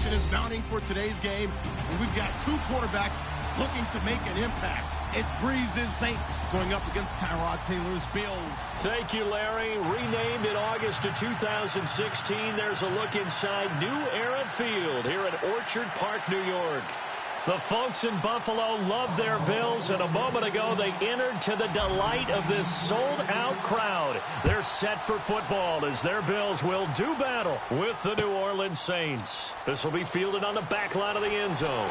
tension is mounting for today's game, and we've got two quarterbacks looking to make an impact. It's Breeze's Saints going up against Tyrod Taylor's Bills. Thank you, Larry. Renamed in August of 2016, there's a look inside New Era Field here at Orchard Park, New York. The folks in Buffalo love their Bills, and a moment ago they entered to the delight of this sold-out crowd. They're set for football as their Bills will do battle with the New Orleans Saints. This will be fielded on the back line of the end zone.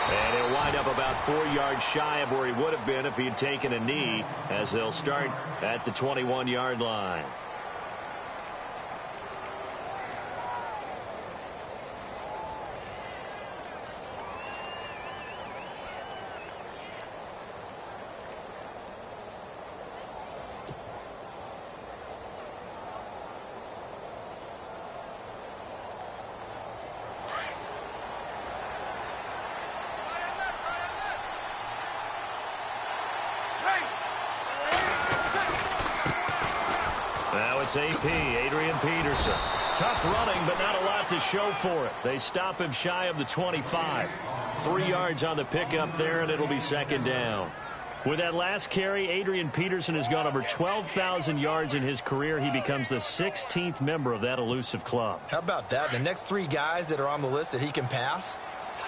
And he'll wind up about 4 yards shy of where he would have been if he had taken a knee, as they'll start at the 21-yard line. It's AP, Adrian Peterson. Tough running, but not a lot to show for it. They stop him shy of the 25. 3 yards on the pickup there, and it'll be second down. With that last carry, Adrian Peterson has gone over 12,000 yards in his career. He becomes the 16th member of that elusive club. How about that? The next 3 guys that are on the list that he can pass,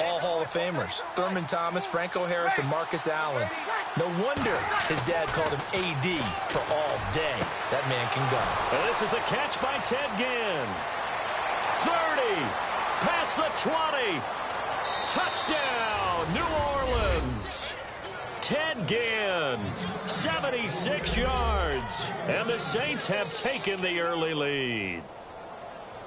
all Hall of Famers. Thurman Thomas, Franco Harris, and Marcus Allen. No wonder his dad called him AD for all day. That man can go. And this is a catch by Ted Ginn. 30. Past the 20. Touchdown, New Orleans. Ted Ginn, 76 yards. And the Saints have taken the early lead.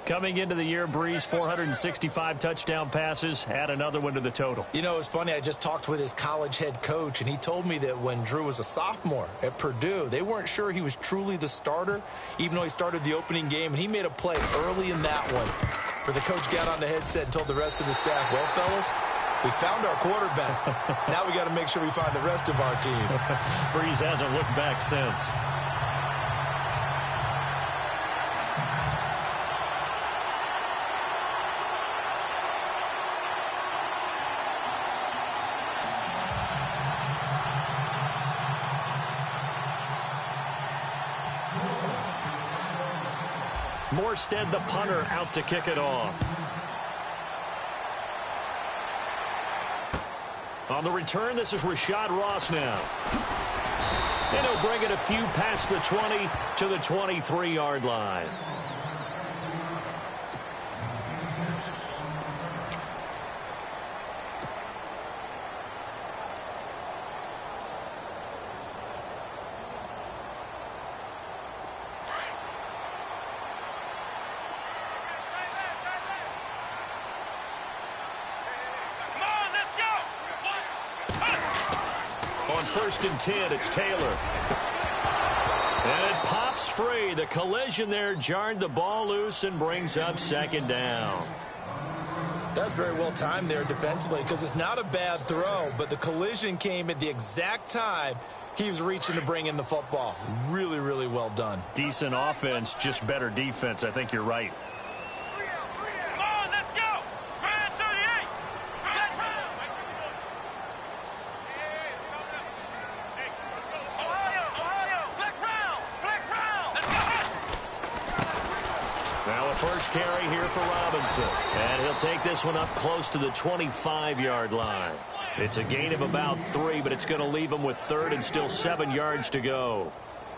Coming into the year, Breeze, 465 touchdown passes. Add another one to the total. You know, it's funny. I just talked with his college head coach, and he told me that when Drew was a sophomore at Purdue, they weren't sure he was truly the starter, even though he started the opening game, and he made a play early in that one where the coach got on the headset and told the rest of the staff, well, fellas, we found our quarterback. Now we got to make sure we find the rest of our team. Breeze hasn't looked back since. Morstead, the punter, out to kick it off. On the return, this is Rashad Ross now. And he'll bring it a few past the 20 to the 23-yard line. First and 10, it's Taylor. And it pops free. The collision there jarred the ball loose and brings up second down. That's very well timed there defensively because it's not a bad throw, but the collision came at the exact time he was reaching to bring in the football. Really, really well done. Decent offense, just better defense. I think you're right. First carry here for Robinson. And he'll take this one up close to the 25-yard line. It's a gain of about 3, but it's going to leave him with third and still 7 yards to go.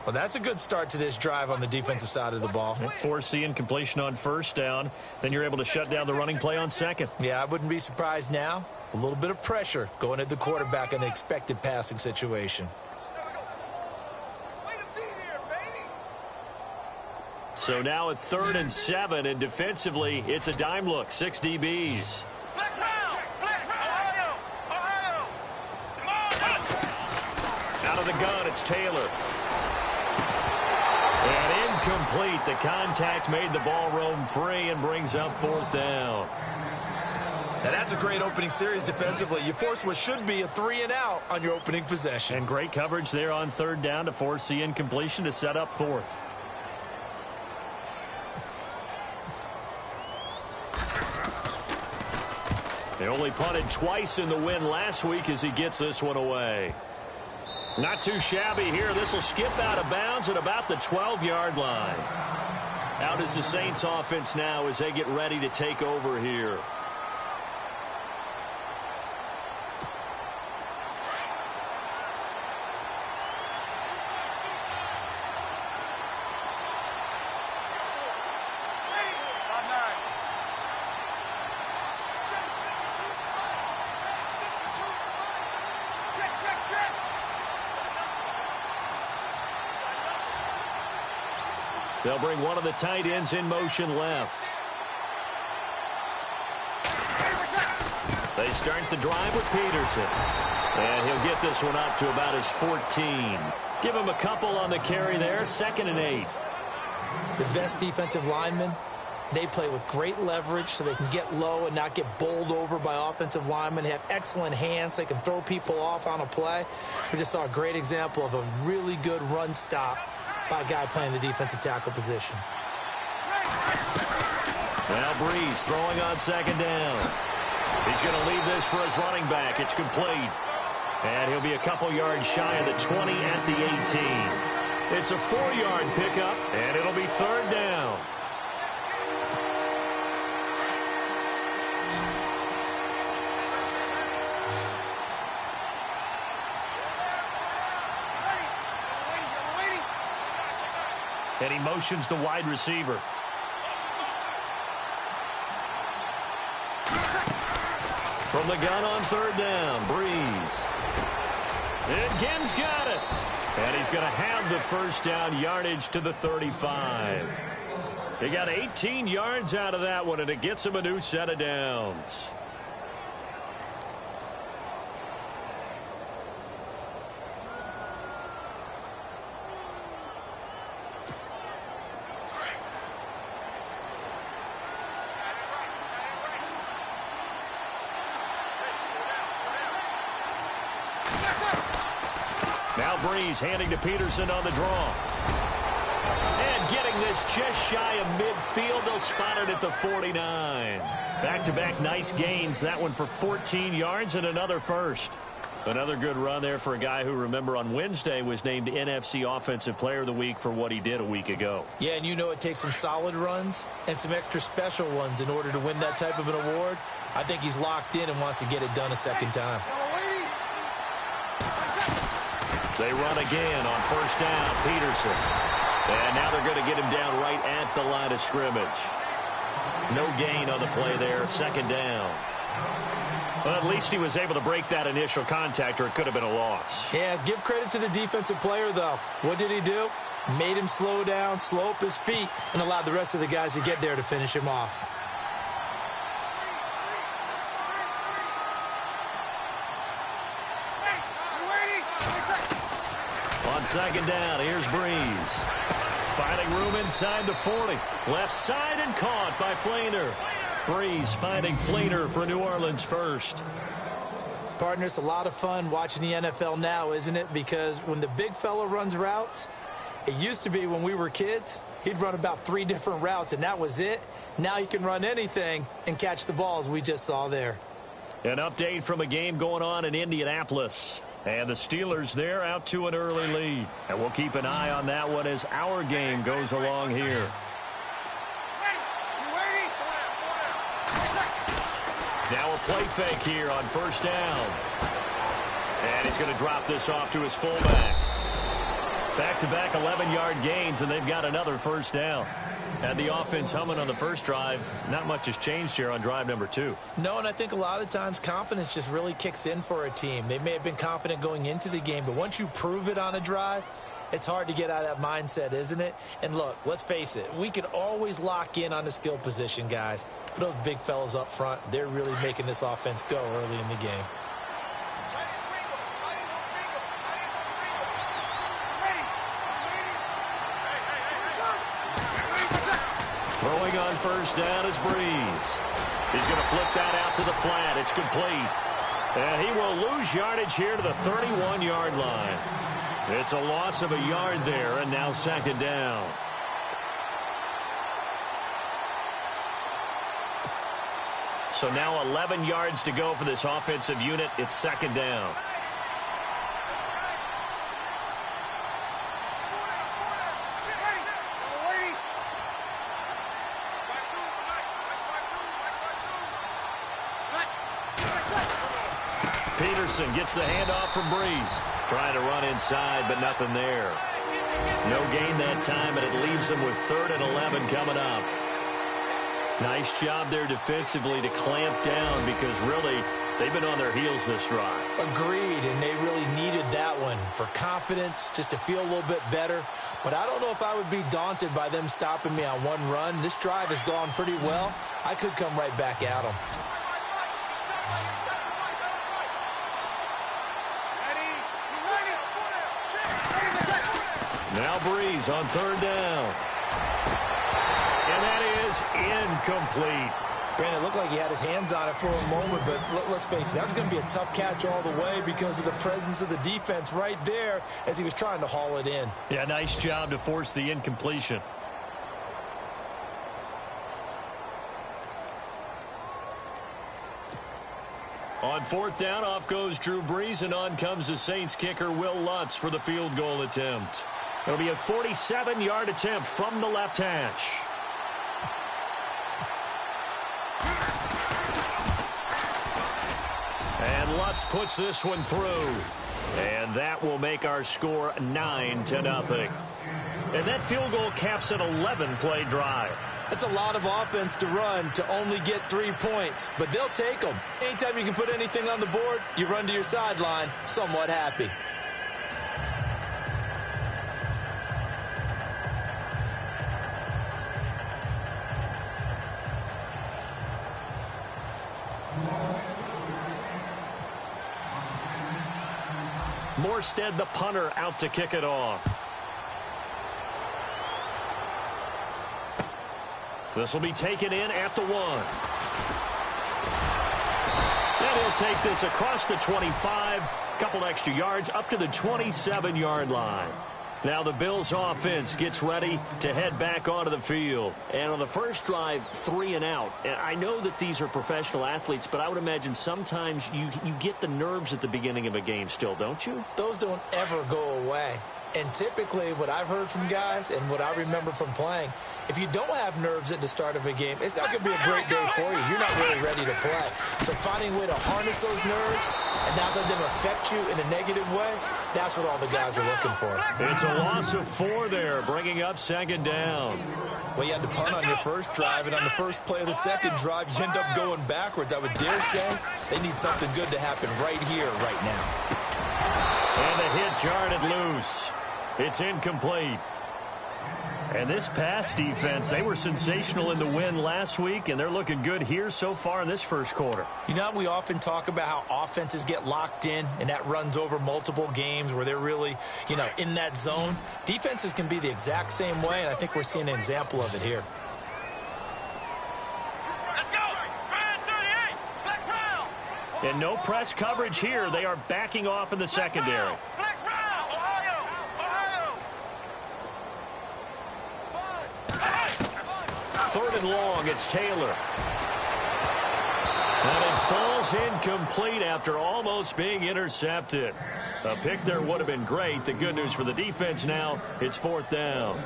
Well, that's a good start to this drive on the defensive side of the ball. Forcing completion on first down. Then you're able to shut down the running play on second. Yeah, I wouldn't be surprised now. A little bit of pressure going at the quarterback in an expected passing situation. So now at 3rd and 7, and defensively, it's a dime look. 6 DBs. Out of the gun, it's Taylor. And incomplete. The contact made the ball roam free and brings up 4th down. Now that's a great opening series defensively. You force what should be a 3-and-out on your opening possession. And great coverage there on 3rd down to force the incompletion to set up 4th. They only punted twice in the win last week as he gets this one away. Not too shabby here. This will skip out of bounds at about the 12-yard line. Out is the Saints offense now as they get ready to take over here. They'll bring one of the tight ends in motion left. They start the drive with Peterson. And he'll get this one up to about his 14. Give him a couple on the carry there. 2nd and 8. The best defensive linemen, they play with great leverage so they can get low and not get bowled over by offensive linemen. They have excellent hands. They can throw people off on a play. We just saw a great example of a really good run stop by a guy playing the defensive tackle position. Now Breeze throwing on 2nd down. He's going to leave this for his running back. It's complete. And he'll be a couple yards shy of the 20 at the 18. It's a 4-yard pickup, and it'll be 3rd down. And he motions the wide receiver. From the gun on 3rd down, Breeze. And Gibbs got it. And he's going to have the 1st down, yardage to the 35. He got 18 yards out of that one, and it gets him a new set of downs. Now Breeze handing to Peterson on the draw. And getting this just shy of midfield. They'll spot it at the 49. Back-to-back nice gains. That one for 14 yards and another 1st. Another good run there for a guy who, remember, on Wednesday was named NFC Offensive Player of the Week for what he did a week ago. Yeah, and you know it takes some solid runs and some extra special ones in order to win that type of an award. I think he's locked in and wants to get it done a 2nd time. They run again on 1st down, Peterson. And now they're going to get him down right at the line of scrimmage. No gain on the play there, 2nd down. Well, at least he was able to break that initial contact, or it could have been a loss. Yeah, give credit to the defensive player, though. What did he do? Made him slow down, slow up his feet, and allowed the rest of the guys to get there to finish him off. On 2nd down, here's Breeze. Finding room inside the 40. Left side and caught by Flainer. Breeze finding Flainer for New Orleans 1st. Partner, it's a lot of fun watching the NFL now, isn't it? Because when the big fella runs routes, it used to be when we were kids, he'd run about 3 different routes, and that was it. Now he can run anything and catch the balls we just saw there. An update from a game going on in Indianapolis. And the Steelers there out to an early lead. And we'll keep an eye on that one as our game goes along here. Now a play fake here on 1st down. And he's going to drop this off to his fullback. Back-to-back 11-yard gains, and they've got another 1st down. Had the offense humming on the 1st drive. Not much has changed here on drive number 2. No, and I think a lot of times confidence just really kicks in for a team. They may have been confident going into the game, but once you prove it on a drive, it's hard to get out of that mindset, isn't it? And look, let's face it, we can always lock in on the skill position, guys. But those big fellas up front, they're really making this offense go early in the game. Throwing on 1st down is Breeze. He's going to flip that out to the flat. It's complete. And he will lose yardage here to the 31-yard line. It's a loss of a yard there, and now 2nd down. So now 11 yards to go for this offensive unit. It's second down. Peterson gets the handoff from Breeze. Trying to run inside, but nothing there. No gain that time, and it leaves them with 3rd and 11 coming up. Nice job there defensively to clamp down because really they've been on their heels this drive. Agreed, and they really needed that one for confidence, just to feel a little bit better. But I don't know if I would be daunted by them stopping me on one run. This drive has gone pretty well. I could come right back at them. Now Breeze on 3rd down. And that is incomplete. Brandon, it looked like he had his hands on it for a moment, but let's face it, that was going to be a tough catch all the way because of the presence of the defense right there as he was trying to haul it in. Yeah, nice job to force the incompletion. On 4th down, off goes Drew Brees, and on comes the Saints kicker Will Lutz for the field goal attempt. It'll be a 47-yard attempt from the left hash. And Lutz puts this one through. And that will make our score 9-0. And that field goal caps an 11-play drive. That's a lot of offense to run to only get 3 points, but they'll take them. Anytime you can put anything on the board, you run to your sideline somewhat happy. Morstead, the punter, out to kick it off. This will be taken in at the 1. And he'll take this across the 25. Couple extra yards up to the 27-yard line. Now the Bills offense gets ready to head back onto the field. And on the first drive, 3 and out. And I know that these are professional athletes, but I would imagine sometimes you get the nerves at the beginning of a game still, don't you? Those don't ever go away. And typically what I've heard from guys and what I remember from playing, if you don't have nerves at the start of a game, it's not going to be a great day for you. You're not really ready to play. So finding a way to harness those nerves and not let them affect you in a negative way, that's what all the guys are looking for. It's a loss of 4 there, bringing up 2nd down. Well, you had to punt on your first drive, and on the first play of the second drive, you end up going backwards. I would dare say they need something good to happen right here, right now. And the hit jarred it loose. It's incomplete. And this pass defense, they were sensational in the win last week, and they're looking good here so far in this first quarter. You know, we often talk about how offenses get locked in, and that runs over multiple games where they're really, in that zone. Defenses can be the exact same way, and I think we're seeing an example of it here. And no press coverage here. They are backing off in the secondary. Third and long, it's Taylor. And it falls incomplete after almost being intercepted. A pick there would have been great. The good news for the defense now, it's 4th down.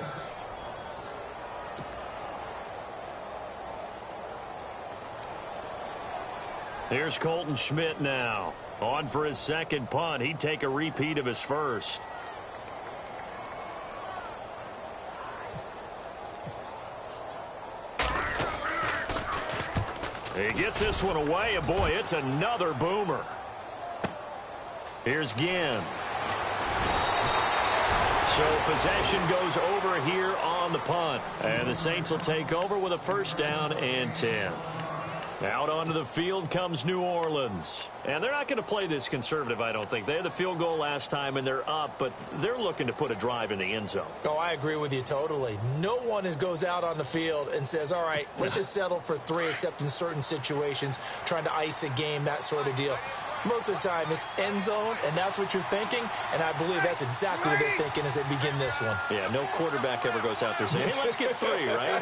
Here's Colton Schmidt now. On for his second punt. He'd take a repeat of his first. He gets this one away, and boy, it's another boomer. Here's Ginn. So possession goes over here on the punt. And the Saints will take over with a 1st down and 10. Out onto the field comes New Orleans. And they're not going to play this conservative, I don't think. They had the field goal last time, and they're up, but they're looking to put a drive in the end zone. Oh, I agree with you totally. No one goes out on the field and says, all right, let's just settle for 3, except in certain situations, trying to ice a game, that sort of deal. Most of the time, it's end zone, and that's what you're thinking, and I believe that's exactly what they're thinking as they begin this one. Yeah, no quarterback ever goes out there saying, hey, let's get 3, right?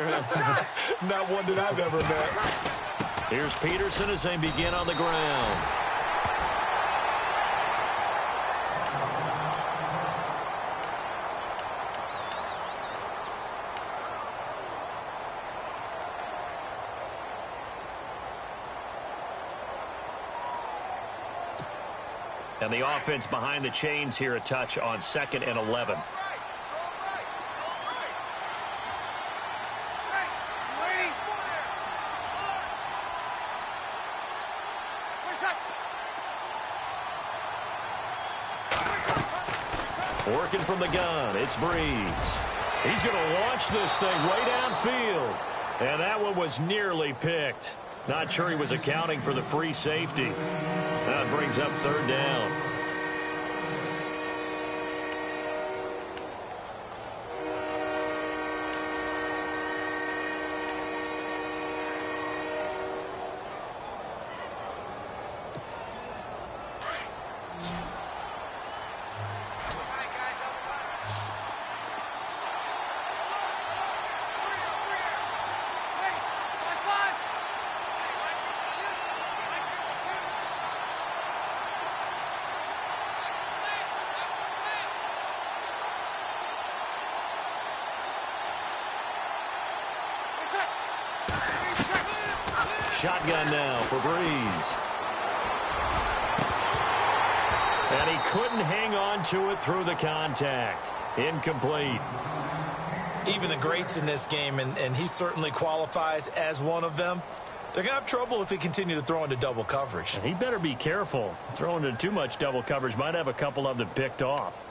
Not one that I've ever met. Here's Peterson as they begin on the ground. And the offense behind the chains here, a touch on 2nd and 11. Working from the gun, it's Breeze. He's going to launch this thing way downfield. And that one was nearly picked. Not sure he was accounting for the free safety. That brings up 3rd down. Shotgun now for Breeze. And he couldn't hang on to it through the contact. Incomplete. Even the greats in this game, and he certainly qualifies as one of them, they're going to have trouble if they continue to throw into double coverage. And he better be careful. Throwing into too much double coverage might have a couple of them picked off.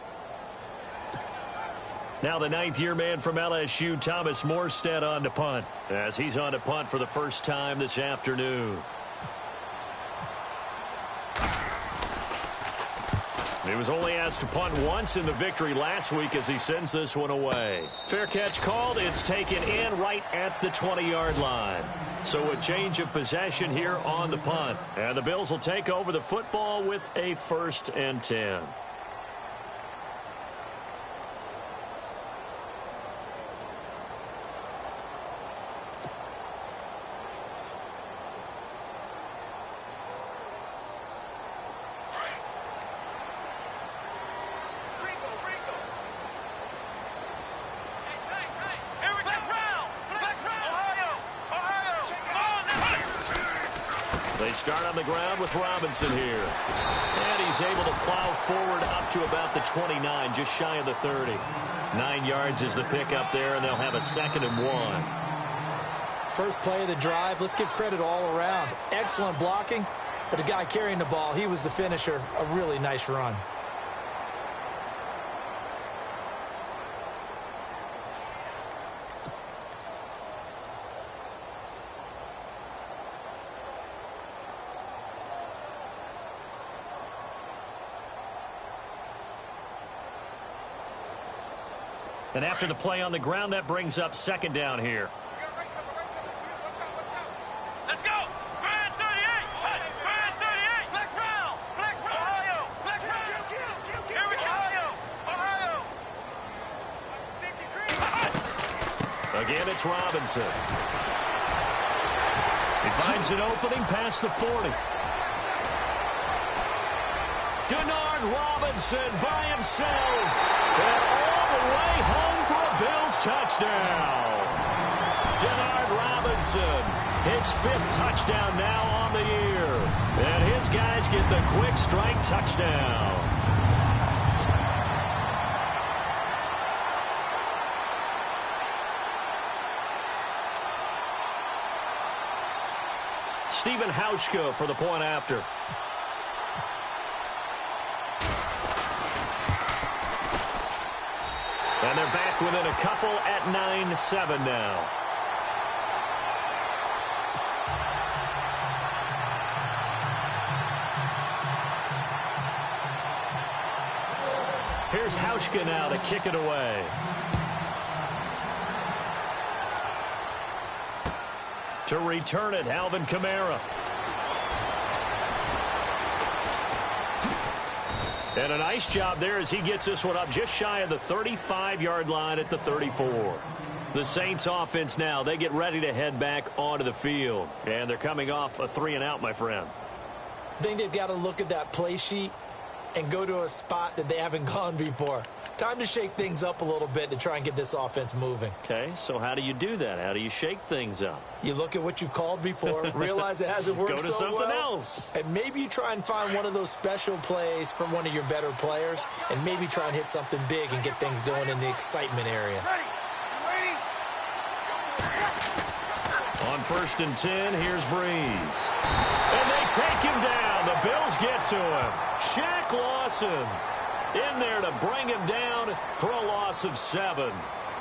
Now the 9th-year man from LSU, Thomas Morstead, on to punt, as he's on to punt for the first time this afternoon. He was only asked to punt once in the victory last week as he sends this one away. Fair catch called. It's taken in right at the 20-yard line. So a change of possession here on the punt. And the Bills will take over the football with a 1st and 10. They start on the ground with Robinson here. And he's able to plow forward up to about the 29, just shy of the 30. 9 yards is the pickup there, and they'll have a 2nd and 1. First play of the drive, let's give credit all around. Excellent blocking, but the guy carrying the ball, he was the finisher. A really nice run. And after the play on the ground, that brings up 2nd down here. Let's go! Grand 38! Grand 38! Flex round! Flex round! Ohio! Flex round! Here we go! Ohio! Again, it's Robinson. He finds an opening past the 40. Denard Robinson by himself. And all the way home for a Bills touchdown. Denard Robinson, his 5th touchdown now on the year. And his guys get the quick strike touchdown. Stephen Hauschka for the point after. And they're back within a couple at 9-7 now. Here's Hauschka now to kick it away. To return it, Alvin Kamara. And a nice job there as he gets this one up just shy of the 35-yard line at the 34. The Saints offense now, they get ready to head back onto the field. And they're coming off a 3-and-out, my friend. I think they've got to look at that play sheet and go to a spot that they haven't gone before. Time to shake things up a little bit to try and get this offense moving. Okay, so how do you do that? How do you shake things up? You look at what you've called before, realize it hasn't worked Go to so something well, else. and maybe you try and find one of those special plays from one of your better players, and maybe try and hit something big and get things going in the excitement area. On 1st and 10, here's Breeze. And they take him down. The Bills get to him. Shaq Lawson in there to bring him down for a loss of 7.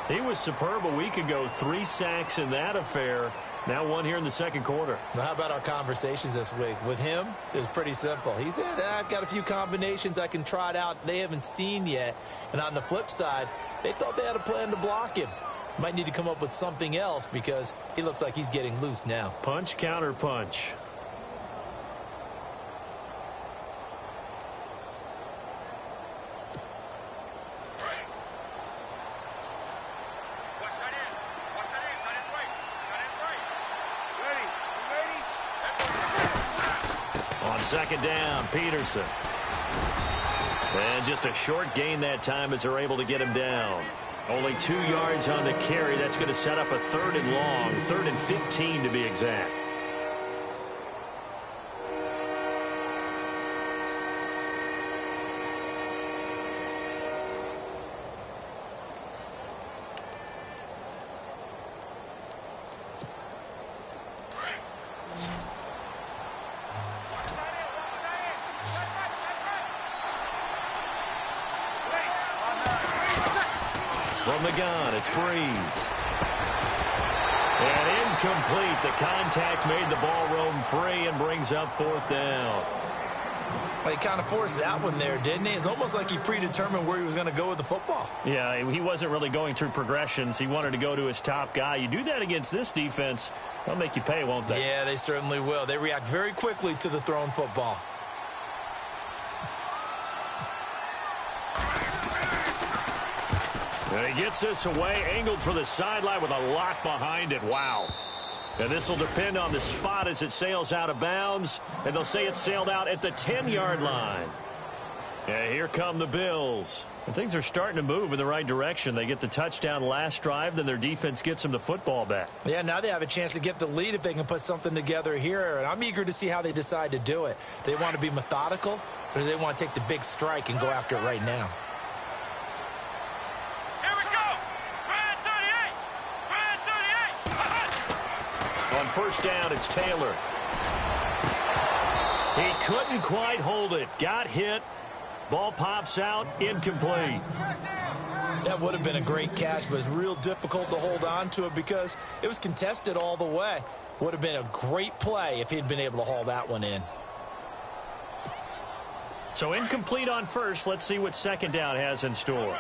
He was superb a week ago. 3 sacks in that affair. Now 1 here in the second quarter. Now, how about our conversations this week? With him, it was pretty simple. He said, I've got a few combinations I can try it out they haven't seen yet. And on the flip side, they thought they had a plan to block him. Might need to come up with something else because he looks like he's getting loose now. Punch, counter punch. On 2nd down, Peterson. And just a short gain that time as they're able to get him down. Only 2 yards on the carry. That's going to set up a 3rd and long. 3rd and 15 to be exact. From the gun, it's Breeze. And incomplete. The contact made the ball roam free and brings up 4th down. Well, he kind of forced that one there, didn't he? It's almost like he predetermined where he was going to go with the football. Yeah, he wasn't really going through progressions. He wanted to go to his top guy. You do that against this defense, they'll make you pay, won't they? Yeah, they certainly will. They react very quickly to the thrown football. And he gets this away, angled for the sideline with a lock behind it. Wow. And this will depend on the spot as it sails out of bounds. And they'll say it sailed out at the 10-yard line. And here come the Bills. And things are starting to move in the right direction. They get the touchdown last drive, then their defense gets them the football back. Yeah, now they have a chance to get the lead if they can put something together here. And I'm eager to see how they decide to do it. Do they want to be methodical, or do they want to take the big strike and go after it right now? On 1st down, it's Taylor. He couldn't quite hold it. Got hit. Ball pops out. Incomplete. That would have been a great catch, but it's real difficult to hold on to it because it was contested all the way. Would have been a great play if he'd been able to haul that one in. So incomplete on 1st. Let's see what 2nd down has in store.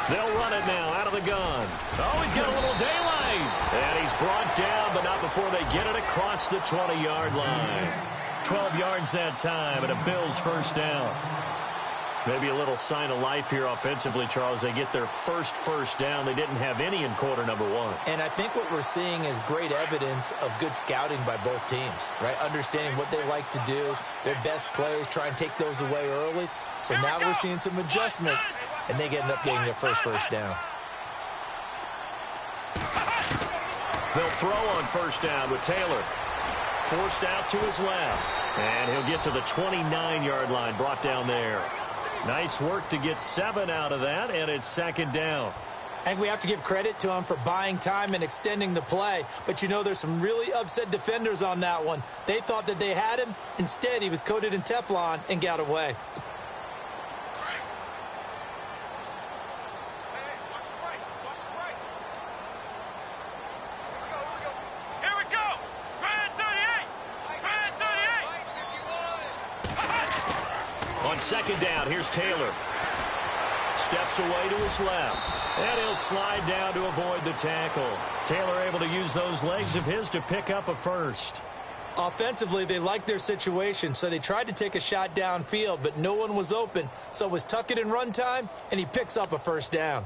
They'll run it now out of the gun. Oh, he's got a little daylight. And he's brought down, but not before they get it across the 20-yard line. 12 yards that time, and a Bills 1st down. Maybe a little sign of life here offensively, Charles. They get their first down. They didn't have any in quarter number 1. And I think what we're seeing is great evidence of good scouting by both teams, right? Understanding what they like to do, their best plays, try and take those away early. So now we're seeing some adjustments, and they end up getting their first down. They'll throw on 1st down with Taylor. Forced out to his left. And he'll get to the 29-yard line, brought down there. Nice work to get 7 out of that, and it's 2nd down. I think we have to give credit to him for buying time and extending the play. But, you know, there's some really upset defenders on that one. They thought that they had him. Instead, he was coated in Teflon and got away. On 2nd down, here's Taylor. steps away to his left. And he'll slide down to avoid the tackle. Taylor able to use those legs of his to pick up a first. Offensively, they liked their situation, so they tried to take a shot downfield, but no one was open. So it was tuck it in run time, and he picks up a first down.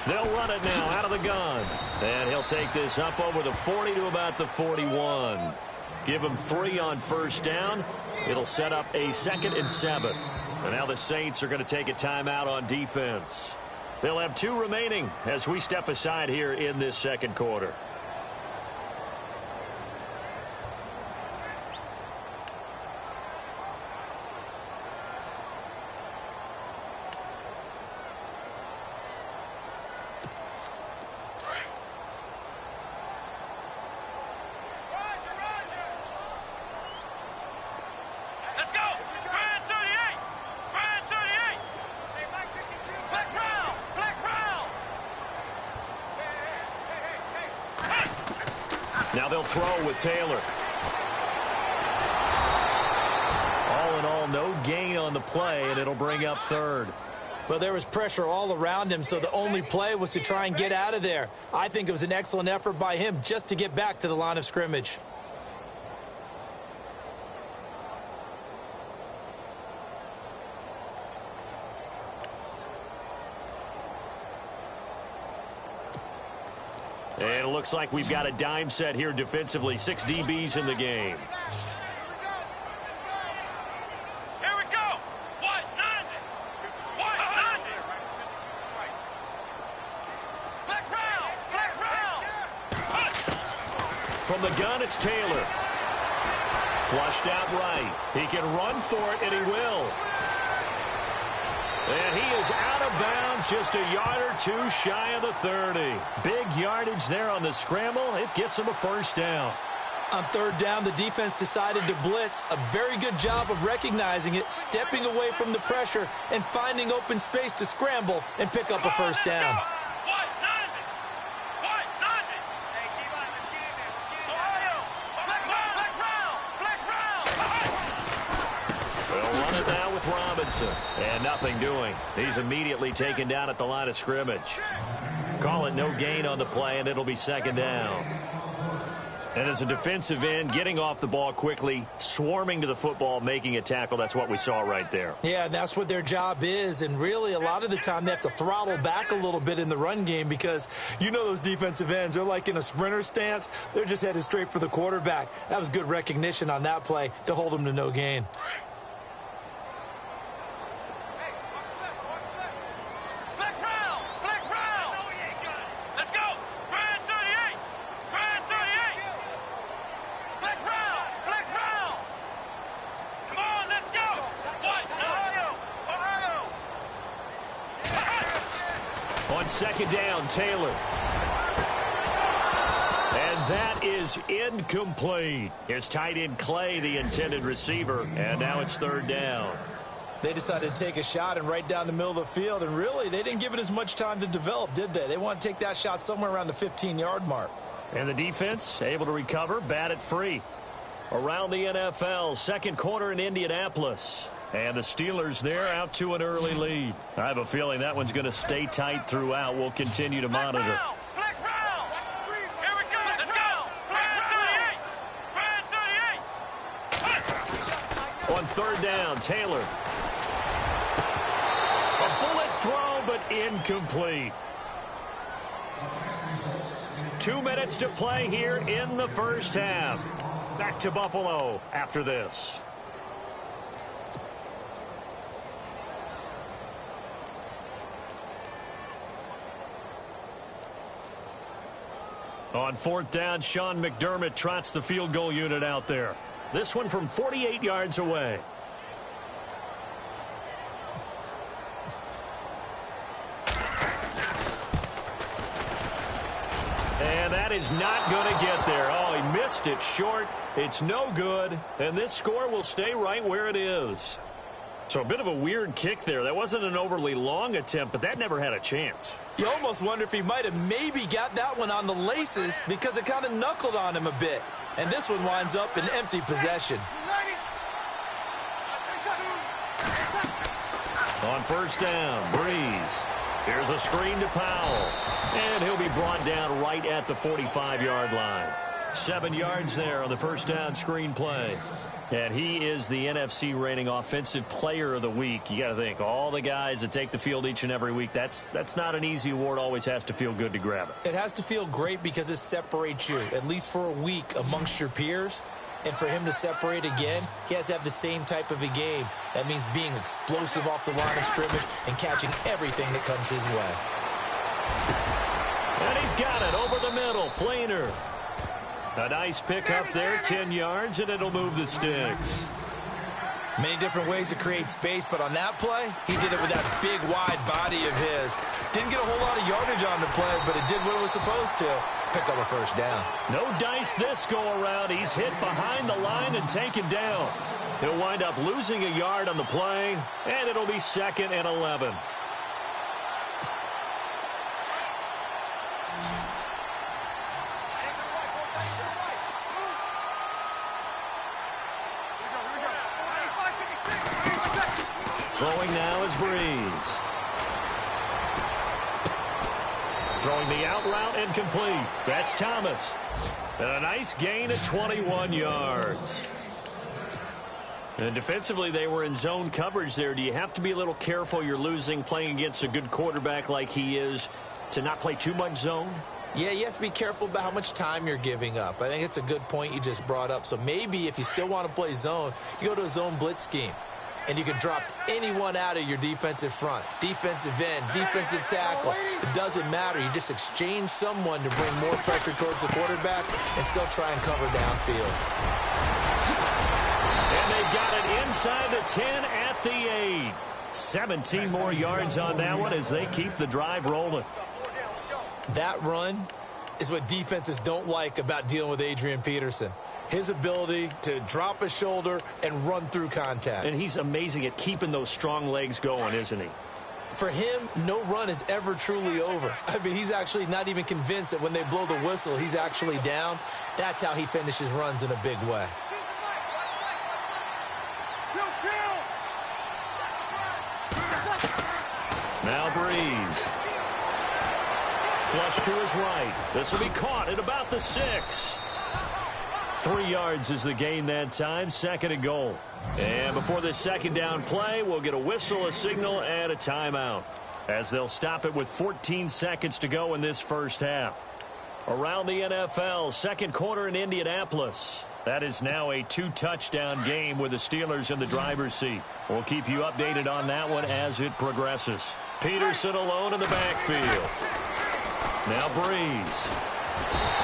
They'll run it now out of the gun. And he'll take this up over the 40 to about the 41. Give him 3 on first down. It'll set up a 2nd and 7. And now the Saints are going to take a timeout on defense. They'll have 2 remaining as we step aside here in this second quarter. Now they'll throw with Taylor. All in all, no gain on the play, and it'll bring up 3rd. Well, there was pressure all around him, so the only play was to try and get out of there. I think it was an excellent effort by him just to get back to the line of scrimmage. And it looks like we've got a dime set here defensively. 6 DBs in the game. Here we go. White 90. White 90. Flex round. Flex round. From the gun, it's Taylor. Flushed out right. He can run for it, and he will. And he is out of bounds, just a yard or 2 shy of the 30. Big yardage there on the scramble. It gets him a first down. On 3rd down, the defense decided to blitz. A very good job of recognizing it, stepping away from the pressure, and finding open space to scramble and pick up a first down. White 90. White 90. Hey, keep on. Let's get in there. Ohio. Flex round. Flex round. Flex round. They'll run it now with Robinson. And nothing doing. He's immediately taken down at the line of scrimmage. Call it no gain on the play, and it'll be 2nd down. And as a defensive end, getting off the ball quickly, swarming to the football, making a tackle, that's what we saw right there. Yeah, that's what their job is, and really a lot of the time they have to throttle back a little bit in the run game because you know those defensive ends, they're like in a sprinter stance. They're just headed straight for the quarterback. That was good recognition on that play to hold them to no gain. On 2nd down, Taylor. And that is incomplete. His tight end Clay, the intended receiver, and now it's 3rd down. They decided to take a shot and right down the middle of the field, and really they didn't give it as much time to develop, did they? They want to take that shot somewhere around the 15-yard mark. And the defense able to recover, bat it free. Around the NFL, 2nd quarter in Indianapolis. And the Steelers there out to an early lead. I have a feeling that one's going to stay tight throughout. We'll continue to monitor. Flex round. Here we go. Let's go. Flex 38. On 3rd down, Taylor. A bullet throw, but incomplete. 2 minutes to play here in the first half. Back to Buffalo after this. On 4th down, Sean McDermott trots the field goal unit out there. This one from 48 yards away. And that is not going to get there. Oh, he missed it short. It's no good. And this score will stay right where it is. So a bit of a weird kick there. That wasn't an overly long attempt, but that never had a chance. You almost wonder if he might have maybe got that one on the laces because it kind of knuckled on him a bit. And this one winds up in empty possession. On first down, Breeze. Here's a screen to Powell. And he'll be brought down right at the 45-yard line. 7 yards there on the first down screen play. And he is the NFC reigning offensive player of the week. You got to think, all the guys that take the field each and every week, that's not an easy award. Always has to feel good to grab it. It has to feel great because it separates you, at least for a week, amongst your peers. And for him to separate again, he has to have the same type of a game. That means being explosive off the line of scrimmage and catching everything that comes his way. And he's got it over the middle. Flainer. A nice pick up there, 10 yards, and it'll move the sticks. Many different ways to create space, but on that play, he did it with that big, wide body of his. Didn't get a whole lot of yardage on the play, but it did what it was supposed to. Pick up a first down. No dice this go-around. He's hit behind the line and taken down. He'll wind up losing a yard on the play, and it'll be 2nd and 11. Throwing now is Breeze. Throwing the out route and complete. That's Thomas. And a nice gain of 21 yards. And defensively, they were in zone coverage there. Do you have to be a little careful? You're losing playing against a good quarterback like he is to not play too much zone? Yeah, you have to be careful about how much time you're giving up. I think it's a good point you just brought up. So maybe if you still want to play zone, you go to a zone blitz scheme. And you can drop anyone out of your defensive front. Defensive end, defensive tackle. It doesn't matter. You just exchange someone to bring more pressure towards the quarterback and still try and cover downfield. And they've got it inside the 10 at the 8. 17 more yards on that one as they keep the drive rolling. That run is what defenses don't like about dealing with Adrian Peterson. His ability to drop a shoulder and run through contact. And he's amazing at keeping those strong legs going, isn't he? For him, no run is ever truly over. I mean, he's actually not even convinced that when they blow the whistle, he's actually down. That's how he finishes runs in a big way. Now Breeze. Flush to his right. This will be caught at about the 6. 3 yards is the gain that time. 2nd and goal. And before this second down play, we'll get a whistle, a signal, and a timeout, as they'll stop it with 14 seconds to go in this first half. Around the NFL, second quarter in Indianapolis. That is now a 2-touchdown game with the Steelers in the driver's seat. We'll keep you updated on that one as it progresses. Peterson alone in the backfield. Now Breeze.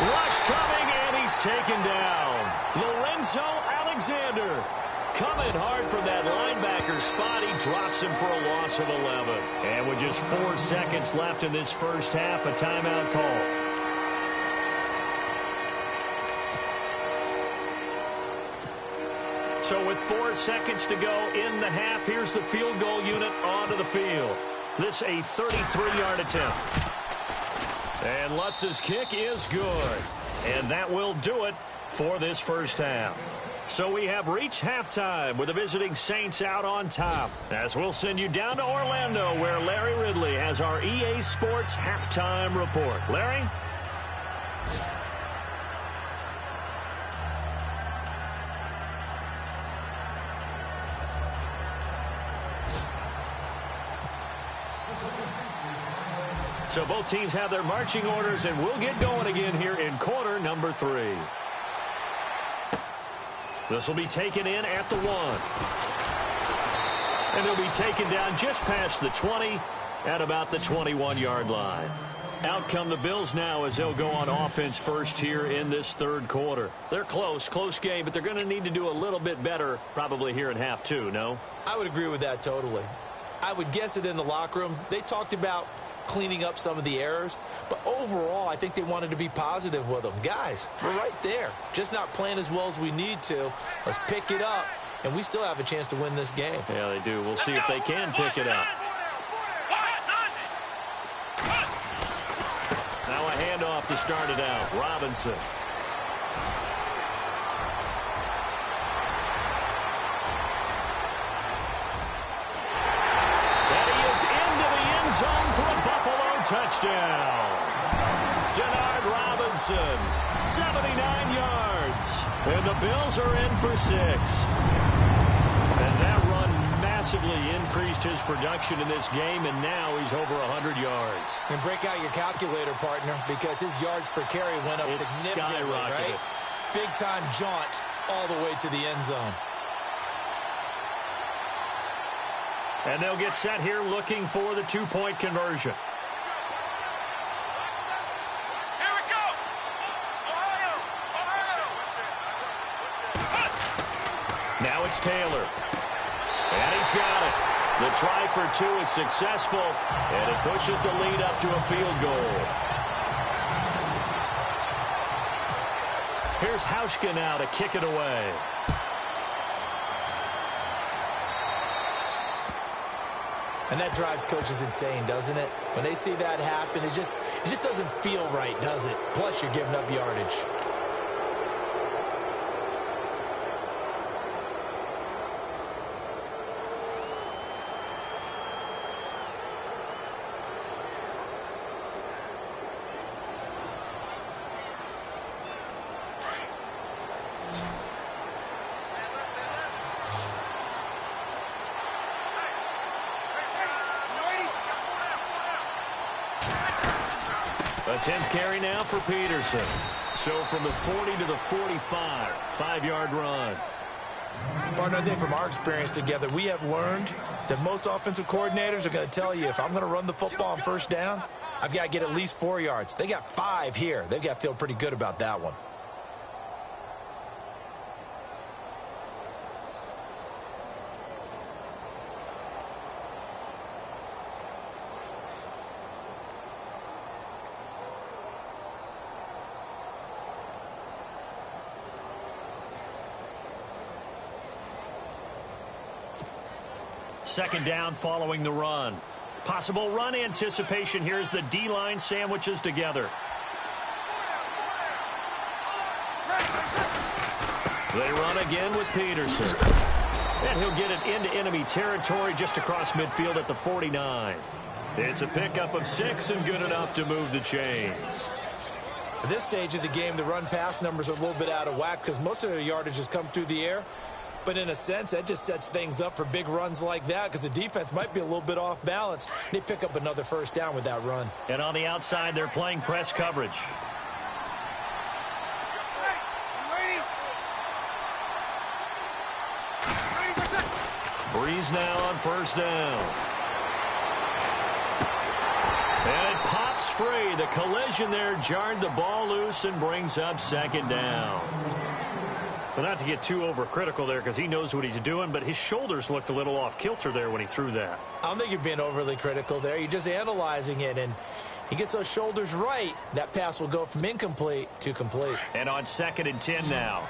Rush coming, and he's taken down. Lorenzo Alexander coming hard from that linebacker spot. He drops him for a loss of 11. And with just 4 seconds left in this first half, a timeout call. So with 4 seconds to go in the half, here's the field goal unit onto the field. This a 33-yard attempt. And Lutz's kick is good. And that will do it for this first half. So we have reached halftime with the visiting Saints out on top, as we'll send you down to Orlando, where Larry Ridley has our EA Sports halftime report. Larry? So both teams have their marching orders, and we'll get going again here in quarter number 3. This will be taken in at the 1. And they'll be taken down just past the 20 at about the 21-yard line. Out come the Bills now as they'll go on offense first here in this third quarter. They're close game, but they're going to need to do a little bit better probably here in half 2, no? I would agree with that totally. I would guess it in the locker room. They talked about cleaning up some of the errors. But overall, I think they wanted to be positive with them. Guys, we're right there. Just not playing as well as we need to. Let's pick it up, and we still have a chance to win this game. Yeah, they do. We'll see if they can pick it up. Now a handoff to start it out. Robinson. Zone for a Buffalo touchdown. Denard Robinson, 79 yards. And the Bills are in for 6. And that run massively increased his production in this game, and now he's over 100 yards. And break out your calculator, partner, because his yards per carry went up significantly, right? Big-time jaunt all the way to the end zone. And they'll get set here looking for the two-point conversion. Here we go. Ohio. Now it's Taylor. And he's got it. The try for 2 is successful, and it pushes the lead up to a field goal. Here's Hauschka now to kick it away. And that drives coaches insane, doesn't it? When they see that happen, it just doesn't feel right, does it? Plus, you're giving up yardage. A 10th carry now for Peterson. So from the 40 to the 45, 5-yard run. Partner, I think from our experience together, we have learned that most offensive coordinators are going to tell you, if I'm going to run the football on first down, I've got to get at least 4 yards. They got 5 here. They've got to feel pretty good about that one. Second down following the run. Possible run anticipation here as the D-line sandwiches together. They run again with Peterson. And he'll get it into enemy territory just across midfield at the 49. It's a pickup of 6 and good enough to move the chains. At this stage of the game, the run-pass numbers are a little bit out of whack because most of their yardage has come through the air. But in a sense, that just sets things up for big runs like that because the defense might be a little bit off balance. They pick up another first down with that run. And on the outside, they're playing press coverage. Breeze now on first down. And it pops free. The collision there jarred the ball loose and brings up second down. But not to get too overcritical there because he knows what he's doing, but his shoulders looked a little off kilter there when he threw that. I don't think you're being overly critical there. You're just analyzing it, and he gets those shoulders right. That pass will go from incomplete to complete. And on 2nd and 10 now.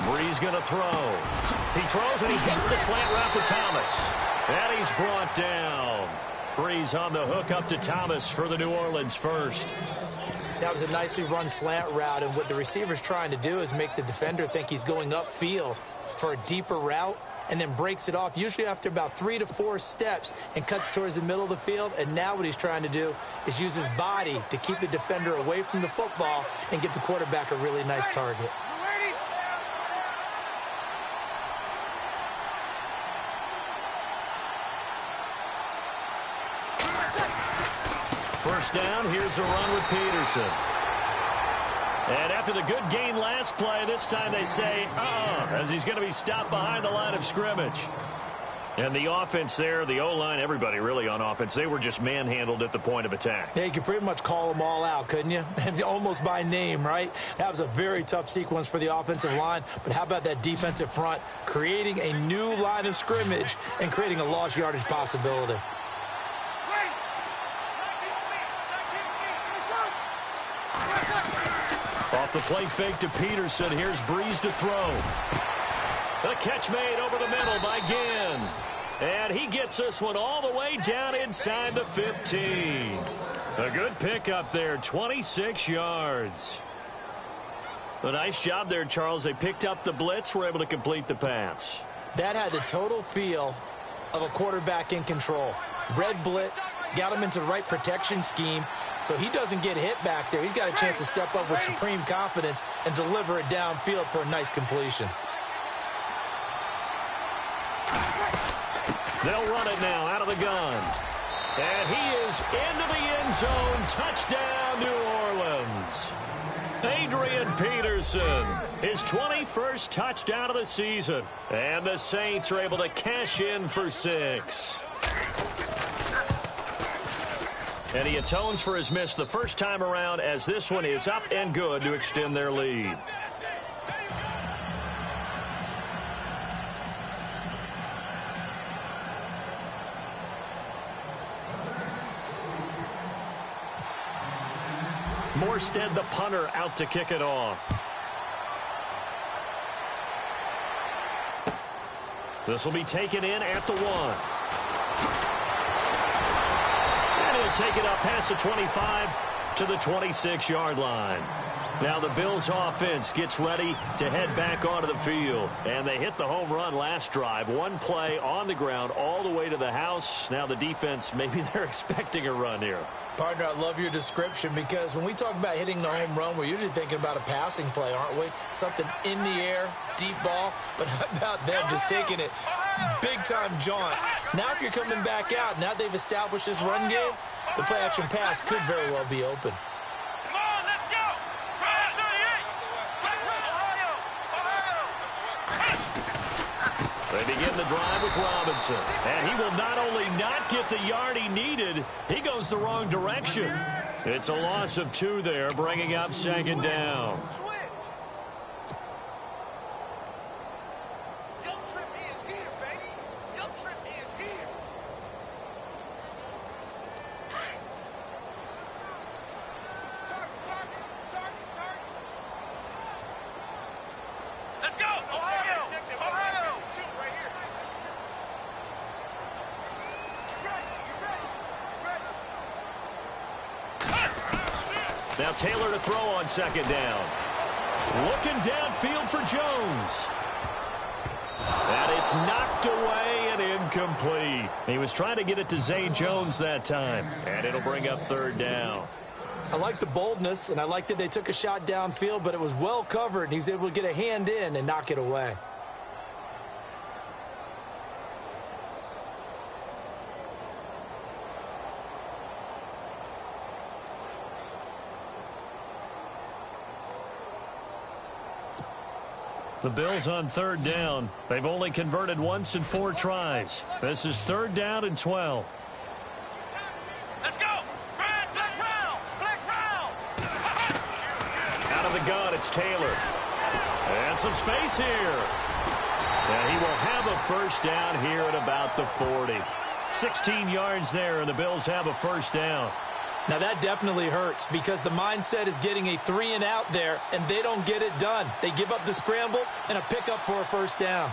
Breeze going to throw. He throws and he hits the slant route to Thomas. And he's brought down. Breeze on the hook up to Thomas for the New Orleans first. That was a nicely run slant route, and what the receiver's trying to do is make the defender think he's going upfield for a deeper route and then breaks it off, usually after about 3 to 4 steps, and cuts towards the middle of the field. And now what he's trying to do is use his body to keep the defender away from the football and give the quarterback a really nice target. First down, here's a run with Peterson. And after the good gain last play, this time they say, as he's going to be stopped behind the line of scrimmage. And the offense there, the O-line, everybody really on offense, they were just manhandled at the point of attack. Yeah, you could pretty much call them all out, couldn't you? Almost by name, right? That was a very tough sequence for the offensive line. But how about that defensive front creating a new line of scrimmage and creating a lost yardage possibility? Off the play fake to Peterson. Here's Breeze to throw. The catch made over the middle by Ginn. And he gets this one all the way down inside the 15. A good pickup there, 26 yards. A nice job there, Charles. They picked up the blitz, were able to complete the pass. That had the total feel of a quarterback in control. Red blitz, got him into the right protection scheme, so he doesn't get hit back there. He's got a chance to step up with supreme confidence and deliver it downfield for a nice completion. They'll run it now out of the gun. And he is into the end zone. Touchdown, New Orleans. Adrian Peterson, his 21st touchdown of the season. And the Saints are able to cash in for 6. And he atones for his miss the first time around, as this one is up and good to extend their lead. Morstead, the punter, out to kick it off. This will be taken in at the 1. And he'll take it up past the 25 to the 26-yard line. Now the Bills offense gets ready to head back onto the field. And they hit the home run last drive. One play on the ground all the way to the house. Now the defense, maybe they're expecting a run here. Partner, I love your description, because when we talk about hitting the home run, we're usually thinking about a passing play, aren't we? Something in the air, deep ball. But how about them just taking it big-time jaunt? Now if you're coming back out, now they've established this run game, the play-action pass could very well be open. Come on, let's go! Ryan 38! They begin the drive with Robinson. And he will not only not get the yard he needed, he goes the wrong direction. It's a loss of 2 there, bringing up second down. Let's go! Ohio! Ohio! Now Taylor to throw on second down. Looking downfield for Jones. And it's knocked away and incomplete. He was trying to get it to Zay Jones that time. And it'll bring up third down. I like the boldness, and I like that they took a shot downfield, but it was well covered, and he was able to get a hand in and knock it away. The Bills on third down. They've only converted once in 4 tries. This is third down and 12. Let's go! Flex round! Out of the gun, it's Taylor. And some space here. And he will have a first down here at about the 40. 16 yards there, and the Bills have a first down. Now that definitely hurts, because the mindset is getting a 3-and-out there, and they don't get it done. They give up the scramble and a pickup for a first down.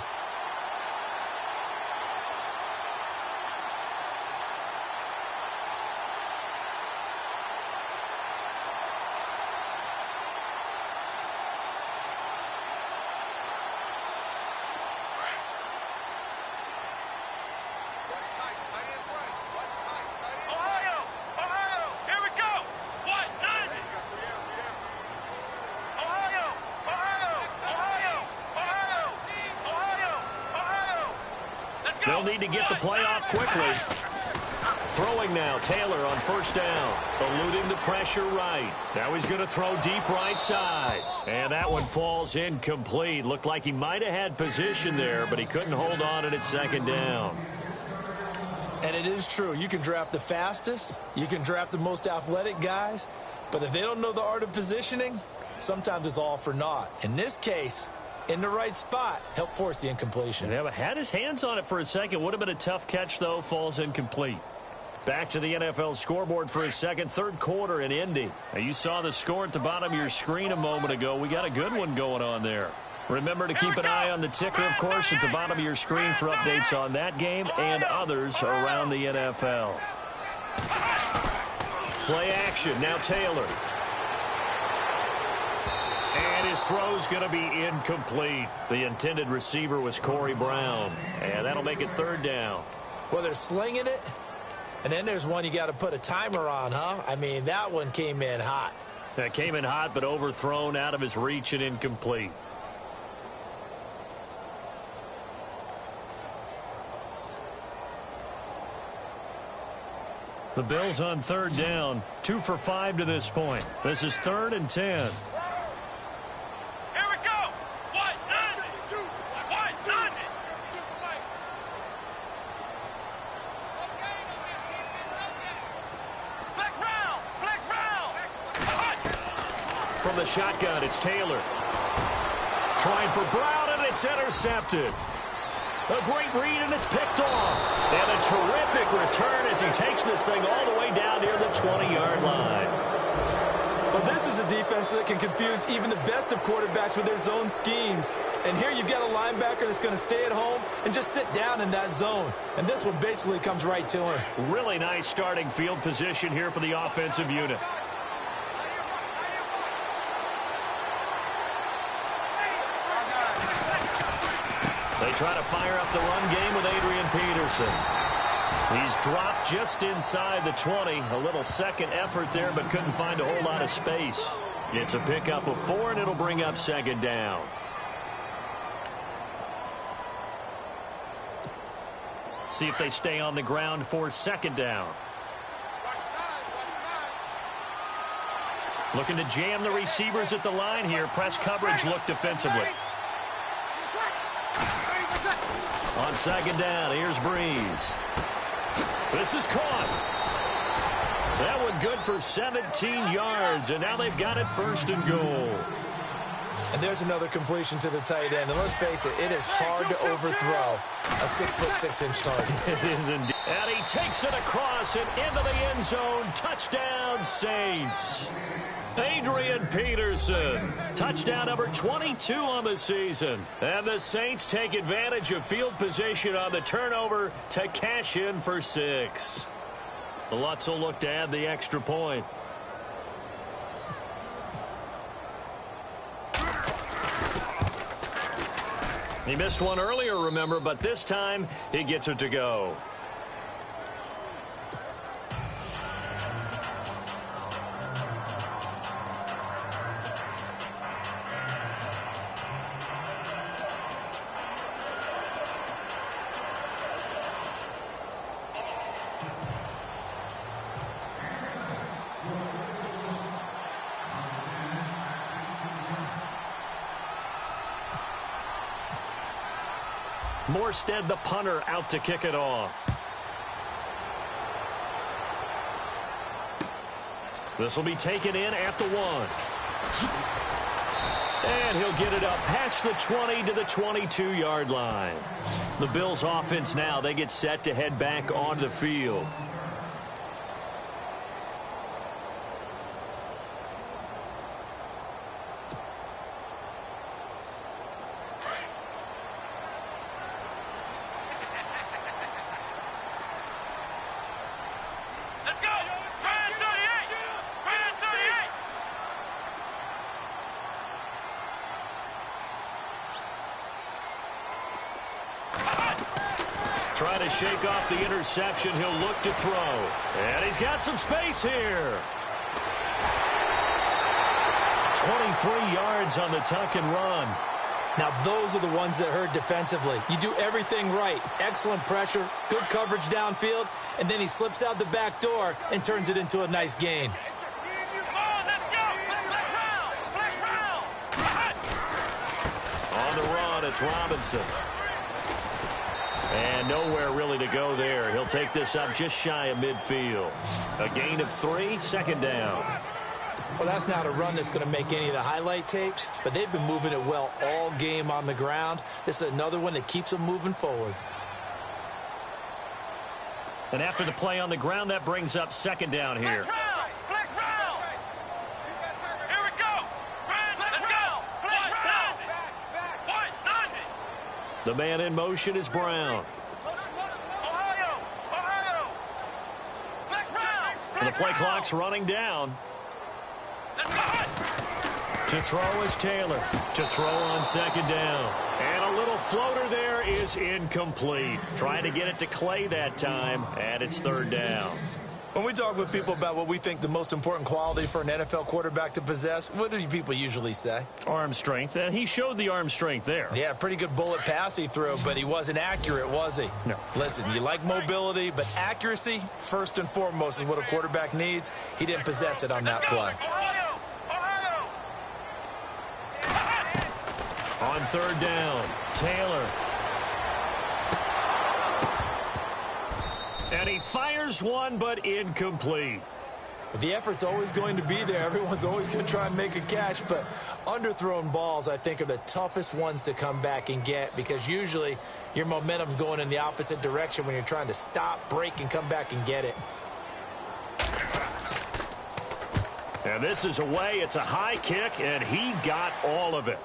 They'll need to get the play off quickly. Throwing now, Taylor on first down. Eluding the pressure right. Now he's going to throw deep right side. And that one falls incomplete. Looked like he might have had position there, but he couldn't hold on, and it's second down. And it is true. You can draft the fastest. You can draft the most athletic guys. But if they don't know the art of positioning, sometimes it's all for naught. In this case, in the right spot, help force the incompletion. Yeah, had his hands on it for a second. Would have been a tough catch, though. Falls incomplete. Back to the NFL scoreboard for a second. Third quarter in Indy. Now, you saw the score at the bottom of your screen a moment ago. We got a good one going on there. Remember to keep an eye on the ticker, of course, at the bottom of your screen for updates on that game and others around the NFL. Play action. Now Taylor. And his throw's going to be incomplete. The intended receiver was Corey Brown. And that'll make it third down. Well, they're slinging it. And then there's one you got to put a timer on, huh? I mean, that one came in hot. That came in hot, but overthrown, out of his reach and incomplete. The Bills on third down, 2 for 5 to this point. This is 3rd and 10. Here we go. White, none. White, none. Flex round. Flex round. From the shotgun, it's Taylor. Trying for Brown, and it's intercepted. A great read, and it's picked off. And a terrific return as he takes this thing all the way down near the 20-yard line. Well, this is a defense that can confuse even the best of quarterbacks with their zone schemes. And here you've got a linebacker that's going to stay at home and just sit down in that zone. And this one basically comes right to him. Really nice starting field position here for the offensive unit. They try to fire up the run game with Adrian Peterson. He's dropped just inside the 20. A little second effort there, but couldn't find a whole lot of space. It's a pickup of 4, and it'll bring up second down. See if they stay on the ground for second down. Looking to jam the receivers at the line here. Press coverage look defensively. On second down, here's Breeze. This is caught. That one good for 17 yards, and now they've got it 1st and goal. And there's another completion to the tight end. And let's face it, it is hard to overthrow a 6'6" target. It is indeed. And he takes it across and into the end zone. Touchdown, Saints. Adrian Peterson, touchdown number 22 on the season. And the Saints take advantage of field position on the turnover to cash in for 6. The Lutz will look to add the extra point. He missed one earlier, remember, but this time he gets it to go. Morstead, the punter, out to kick it off. This will be taken in at the 1. And he'll get it up past the 20 to the 22-yard line. The Bills' offense now, they get set to head back onto the field. Trying to shake off the interception. He'll look to throw. And he's got some space here. 23 yards on the tuck and run. Now, those are the ones that hurt defensively. You do everything right. Excellent pressure, good coverage downfield, and then he slips out the back door and turns it into a nice gain. On the run, it's Robinson. And nowhere really to go there. He'll take this up just shy of midfield. A gain of 3, second down. Well, that's not a run that's going to make any of the highlight tapes, but they've been moving it well all game on the ground. This is another one that keeps them moving forward. And after the play on the ground, that brings up second down here. Flex round. Here we go. Let's go. Flex round. The man in motion is Brown. Ohio. Flex round. And the play clock's running down. Let's go. To throw is Taylor. To throw on second down. And a little floater there is incomplete. Trying to get it to Clay that time, and it's third down. When we talk with people about what we think the most important quality for an NFL quarterback to possess, what do people usually say? Arm strength, and he showed the arm strength there. Yeah, pretty good bullet pass he threw, but he wasn't accurate, was he? No. Listen, you like mobility, but accuracy, first and foremost, is what a quarterback needs. He didn't possess it on that play. On third down, Taylor. And he fires one, but incomplete. The effort's always going to be there. Everyone's always going to try and make a catch, but underthrown balls, I think, are the toughest ones to come back and get because usually your momentum's going in the opposite direction when you're trying to stop, break, and come back and get it. And this is away. It's a high kick, and he got all of it.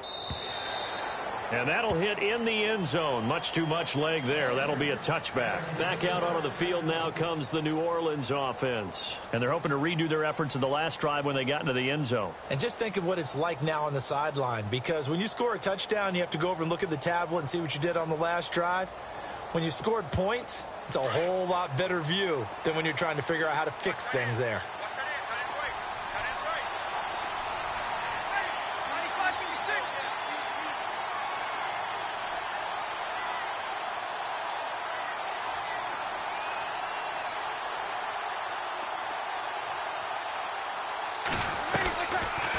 And that'll hit in the end zone. Much too much leg there. That'll be a touchback. Back out onto the field now comes the New Orleans offense. And they're hoping to redo their efforts in the last drive when they got into the end zone. And just think of what it's like now on the sideline, because when you score a touchdown, you have to go over and look at the tablet and see what you did on the last drive. When you scored points, it's a whole lot better view than when you're trying to figure out how to fix things there.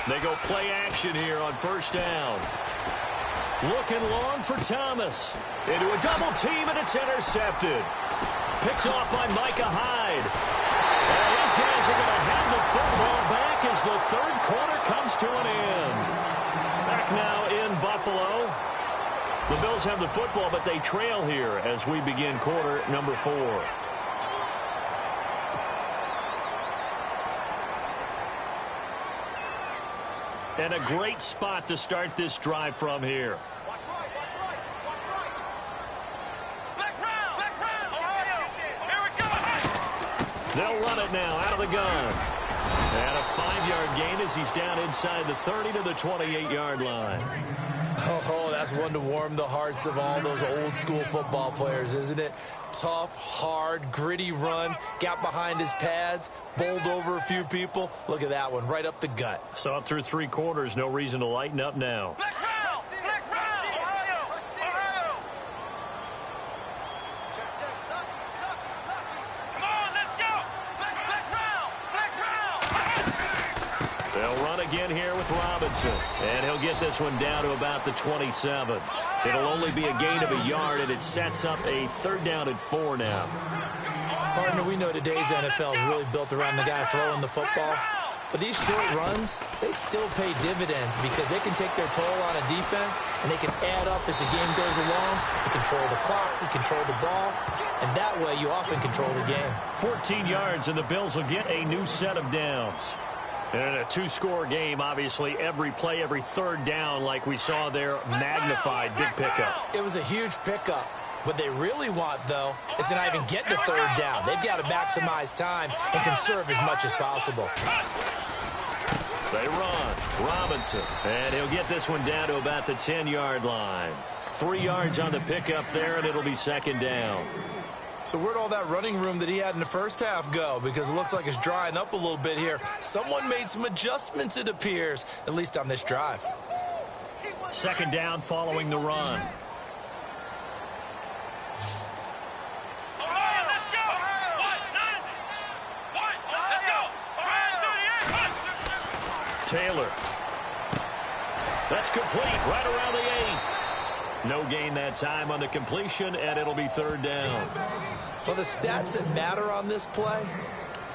They go play action here on first down. Looking long for Thomas. Into a double team, and it's intercepted. Picked off by Micah Hyde. And these guys are going to have the football back as the third quarter comes to an end. Back now in Buffalo. The Bills have the football, but they trail here as we begin quarter number 4. And a great spot to start this drive from here. They'll run it now out of the gun. And a 5-yard gain as he's down inside the 30 to the 28-yard line. Oh, that's one to warm the hearts of all those old school football players, isn't it? Tough, hard, gritty run, got behind his pads, bowled over a few people. Look at that one, right up the gut. So up through 3 quarters, no reason to lighten up now. Again here with Robinson, and he'll get this one down to about the 27. It'll only be a gain of a yard, and it sets up a third down and 4 now. Partner, we know today's NFL is really built around the guy throwing the football, but these short runs, they still pay dividends because they can take their toll on a defense, and they can add up as the game goes along. You control the clock, you control the ball, and that way you often control the game. 14 yards, and the Bills will get a new set of downs. In a 2-score game, obviously, every play, every third down, like we saw there, magnified, big pickup. It was a huge pickup. What they really want, though, is to not even get to third down. They've got to maximize time and conserve as much as possible. They run. Robinson. And he'll get this one down to about the 10-yard line. 3 yards on the pickup there, and it'll be second down. So where'd all that running room that he had in the first half go? Because it looks like it's drying up a little bit here. Someone made some adjustments, it appears, at least on this drive. Second down following the run. Taylor. That's complete right around the 8. No gain that time on the completion, and it'll be third down. Well, the stats that matter on this play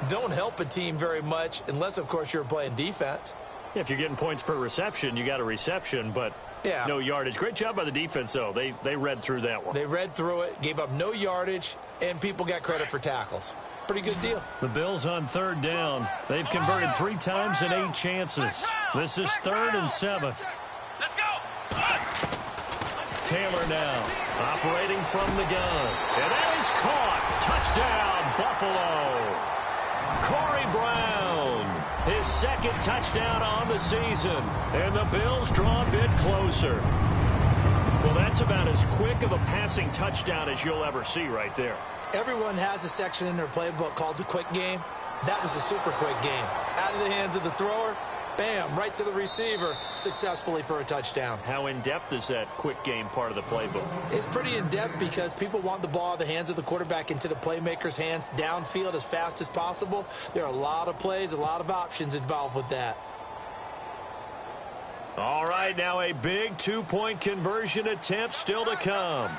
don't help a team very much unless, of course, you're playing defense. If you're getting points per reception, you got a reception, but no yardage. Great job by the defense, though. They read through that one. They read through it, gave up no yardage, and people got credit for tackles. Pretty good deal. The Bills on third down. They've converted 3 times in 8 chances. This is 3rd and 7. Let's go. Taylor now operating from the gun. And that is caught. Touchdown, Buffalo. Corey Brown, his 2nd touchdown on the season. And the Bills draw a bit closer. Well, that's about as quick of a passing touchdown as you'll ever see right there. Everyone has a section in their playbook called the quick game. That was a super quick game. Out of the hands of the thrower, bam, right to the receiver, successfully for a touchdown. How in-depth is that quick game part of the playbook? It's pretty in-depth because people want the ball out of the hands of the quarterback into the playmaker's hands downfield as fast as possible. There are a lot of plays, a lot of options involved with that. All right, now a big 2-point conversion attempt still to come.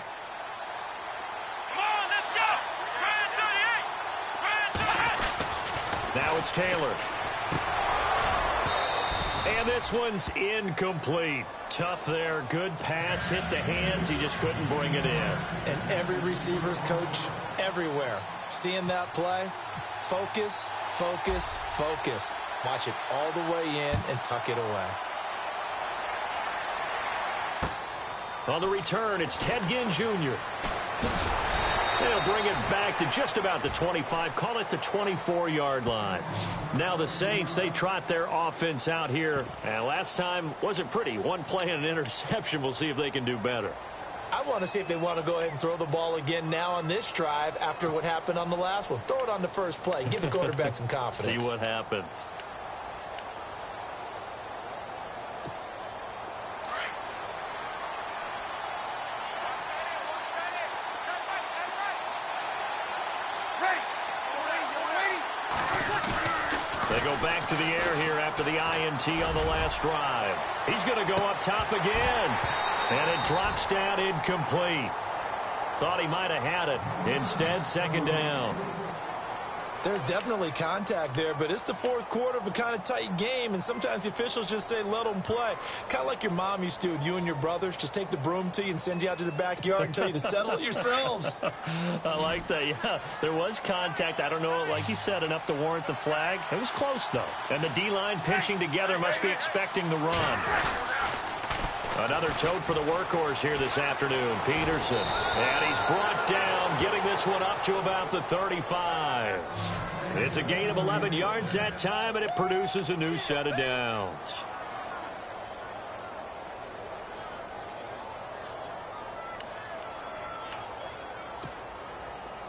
Now it's Taylor. And this one's incomplete. Tough there. Good pass. Hit the hands. He just couldn't bring it in. And every receiver's coach everywhere. Seeing that play, focus, focus, focus. Watch it all the way in and tuck it away. On the return, it's Ted Ginn Jr. They'll bring it back to just about the 25, call it the 24-yard line. Now the Saints, they trot their offense out here. And last time wasn't pretty. One play and an interception. We'll see if they can do better. I want to see if they want to go ahead and throw the ball again now on this drive after what happened on the last one. Throw it on the first play. Give the quarterback some confidence. See what happens. They go back to the air here after the INT on the last drive. He's going to go up top again. And it drops down incomplete. Thought he might have had it. Instead, 2nd down. There's definitely contact there, but it's the 4th quarter of a kind of tight game, and sometimes the officials just say, let them play. Kind of like your mom used to with you and your brothers. Just take the broom to you and send you out to the backyard and tell you to settle it yourselves. I like that, yeah. There was contact. I don't know, like you said, enough to warrant the flag. It was close, though. And the D-line pinching together must be expecting the run. Another tote for the workhorse here this afternoon, Peterson. And he's brought down, getting this one up to about the 35. It's a gain of 11 yards that time, and it produces a new set of downs.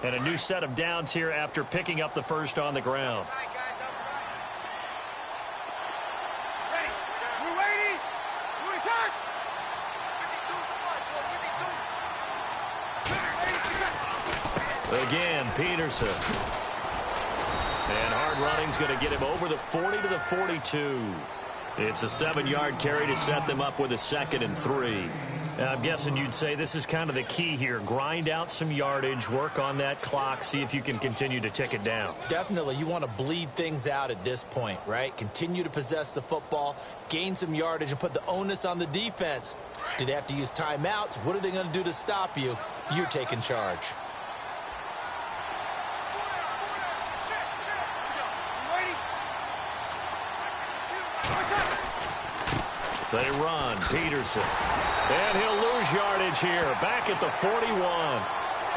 And a new set of downs here after picking up the first on the ground. Again, Peterson. And hard running's going to get him over the 40 to the 42. It's a 7-yard carry to set them up with a 2nd and 3. I'm guessing you'd say this is kind of the key here. Grind out some yardage, work on that clock, see if you can continue to tick it down. Definitely. You want to bleed things out at this point, right? Continue to possess the football, gain some yardage, and put the onus on the defense. Do they have to use timeouts? What are they going to do to stop you? You're taking charge. They run, Peterson. And he'll lose yardage here, back at the 41.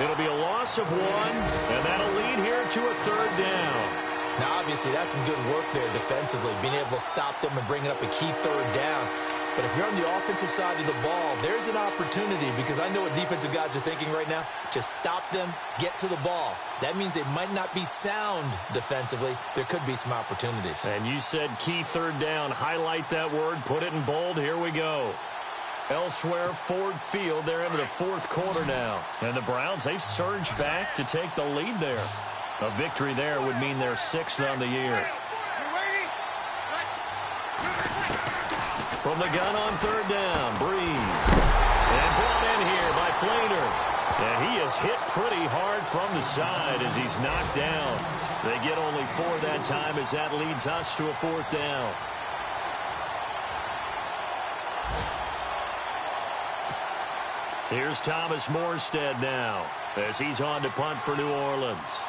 It'll be a loss of 1, and that'll lead here to a 3rd down. Now, obviously, that's some good work there defensively, being able to stop them and bringing up a key 3rd down. But if you're on the offensive side of the ball, there's an opportunity, because I know what defensive guys are thinking right now. Just stop them, get to the ball. That means they might not be sound defensively. There could be some opportunities. And you said key 3rd down. Highlight that word. Put it in bold. Here we go. Elsewhere, Ford Field. They're into the 4th quarter now. And the Browns, they've surged back to take the lead there. A victory there would mean they're 6th on the year. From the gun on 3rd down, Breeze. And brought in was hit pretty hard from the side as he's knocked down. They get only 4 that time as that leads us to a 4th down. Here's Thomas Morstead now as he's on to punt for New Orleans.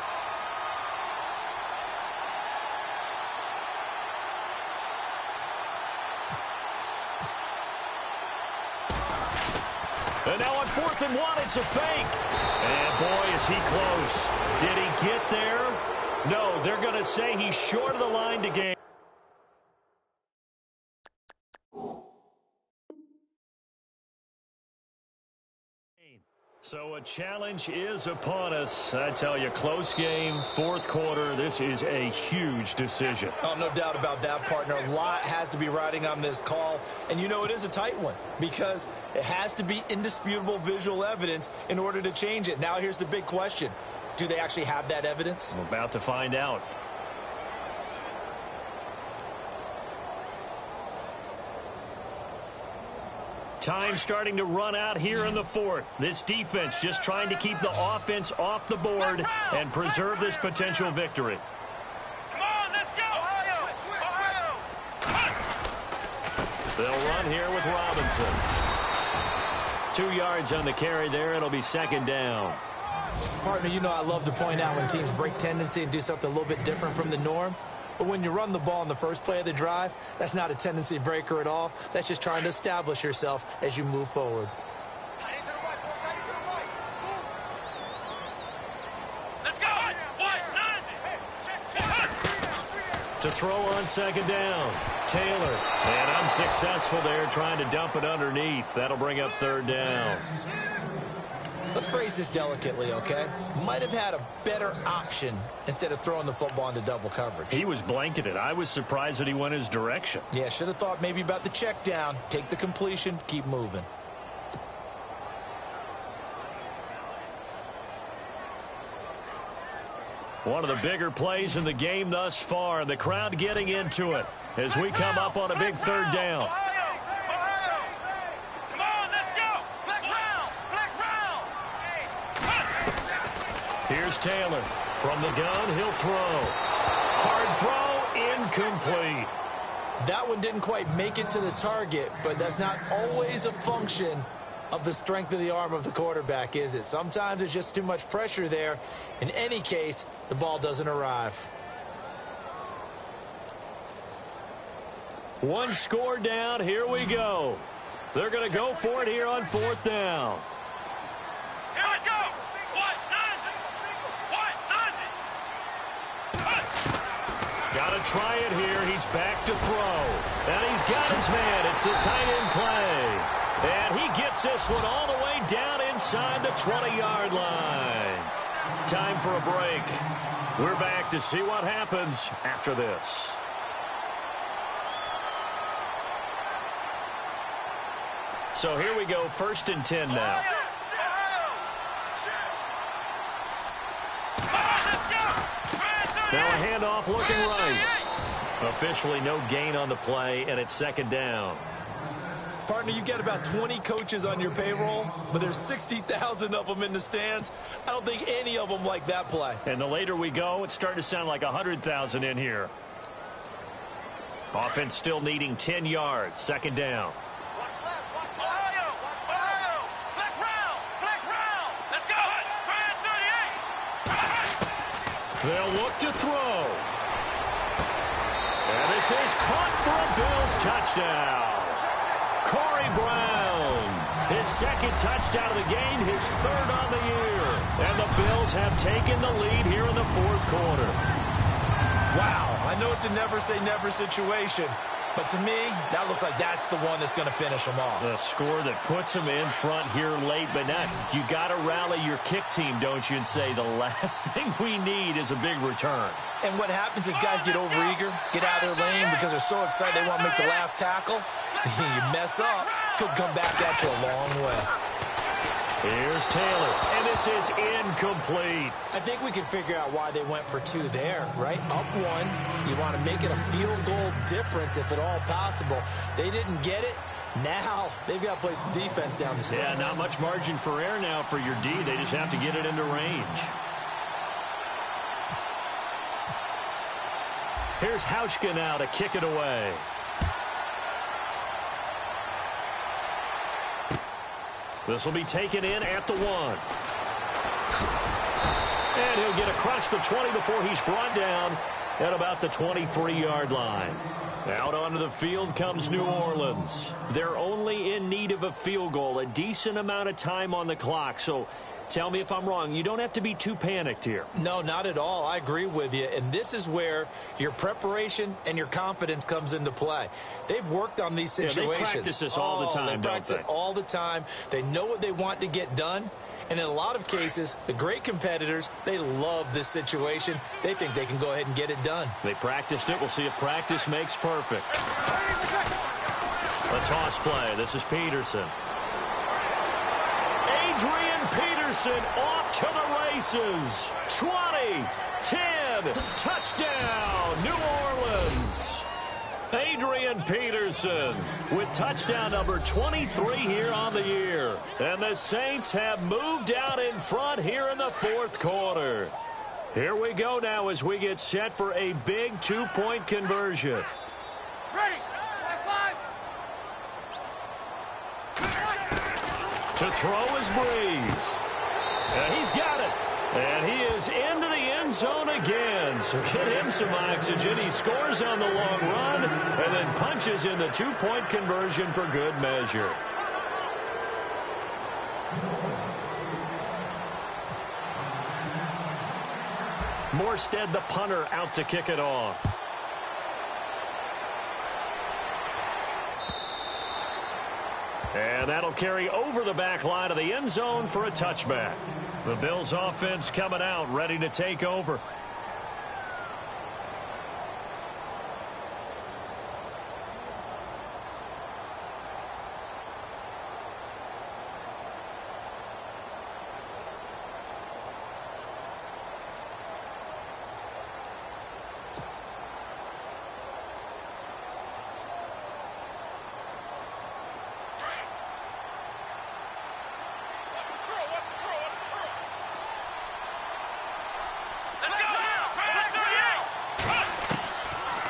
And now on 4th and 1, it's a fake. And boy, is he close. Did he get there? No, they're going to say he's short of the line to gain. So a challenge is upon us. I tell you, close game, 4th quarter. This is a huge decision. Oh, no doubt about that, partner. A lot has to be riding on this call. And you know it is a tight one because it has to be indisputable visual evidence in order to change it. Now here's the big question. Do they actually have that evidence? I'm about to find out. Time starting to run out here in the 4th. This defense just trying to keep the offense off the board and preserve this potential victory. Come on, let's go! Ohio! They'll run here with Robinson. 2 yards on the carry there. It'll be 2nd down. Partner, you know I love to point out when teams break tendency and do something a little bit different from the norm. But when you run the ball in the first play of the drive, that's not a tendency breaker at all. That's just trying to establish yourself as you move forward. Let's go! To throw on 2nd down. Taylor. And unsuccessful there trying to dump it underneath. That'll bring up 3rd down. Let's phrase this delicately, okay? Might have had a better option instead of throwing the football into double coverage. He was blanketed. I was surprised that he went his direction. Yeah, should have thought maybe about the check down. Take the completion, keep moving. One of the bigger plays in the game thus far, and the crowd getting into it as we come up on a big 3rd down. Here's Taylor. From the gun, he'll throw. Hard throw, incomplete. That one didn't quite make it to the target, but that's not always a function of the strength of the arm of the quarterback, is it? Sometimes there's just too much pressure there. In any case, the ball doesn't arrive. 1 score down. Here we go. They're going to go for it here on 4th down. Here we go! Got to try it here. He's back to throw. And he's got his man. It's the tight end play. And he gets this one all the way down inside the 20-yard line. Time for a break. We're back to see what happens after this. So here we go, 1st and 10 now. Now a handoff looking right. Officially no gain on the play, and it's 2nd down. Partner, you get about 20 coaches on your payroll, but there's 60,000 of them in the stands. I don't think any of them like that play. And the later we go, it's starting to sound like 100,000 in here. Offense still needing 10 yards. 2nd down. They'll look to throw. And this is caught for a Bills touchdown. Corey Brown, his 2nd touchdown of the game, his 3rd on the year. And the Bills have taken the lead here in the 4th quarter. Wow, I know it's a never-say-never situation, but to me, that looks like that's the one that's going to finish them off. The score that puts them in front here late, but not. You got to rally your kick team, don't you, and say the last thing we need is a big return. And what happens is guys get overeager, get out of their lane because they're so excited they want to make the last tackle. You mess up, could come back at you a long way. Here's Taylor, and this is incomplete. I think we can figure out why they went for 2 there, right? Up 1, you want to make it a field goal difference if at all possible. They didn't get it, Now they've got to play some defense down the stretch. Yeah, not much margin for error now for your D. They just have to get it into range. Here's Hauschka now to kick it away. This will be taken in at the 1. And he'll get across the 20 before he's brought down at about the 23-yard line. Out onto the field comes New Orleans. They're only in need of a field goal, a decent amount of time on the clock. So tell me if I'm wrong. You don't have to be too panicked here. No, not at all. I agree with you. And this is where your preparation and your confidence comes into play. They've worked on these situations. Yeah, they practice this all the time, They practice it all the time. They know what they want to get done. And in a lot of cases, the great competitors, they love this situation. They think they can go ahead and get it done. They practiced it. We'll see if practice makes perfect. A toss play. This is Peterson. Adrian Peterson off to the races. 20, 10, touchdown, New Orleans. Adrian Peterson with touchdown number 23 here on the year. And the Saints have moved out in front here in the fourth quarter. Here we go now as we get set for a big two-point conversion. Ready. To throw is Breeze. And he's got it. And he is into the end zone again. So get him some oxygen. He scores on the long run and then punches in the two-point conversion for good measure. Morstead, the punter, out to kick it off. And that'll carry over the back line of the end zone for a touchback. The Bills offense coming out, ready to take over.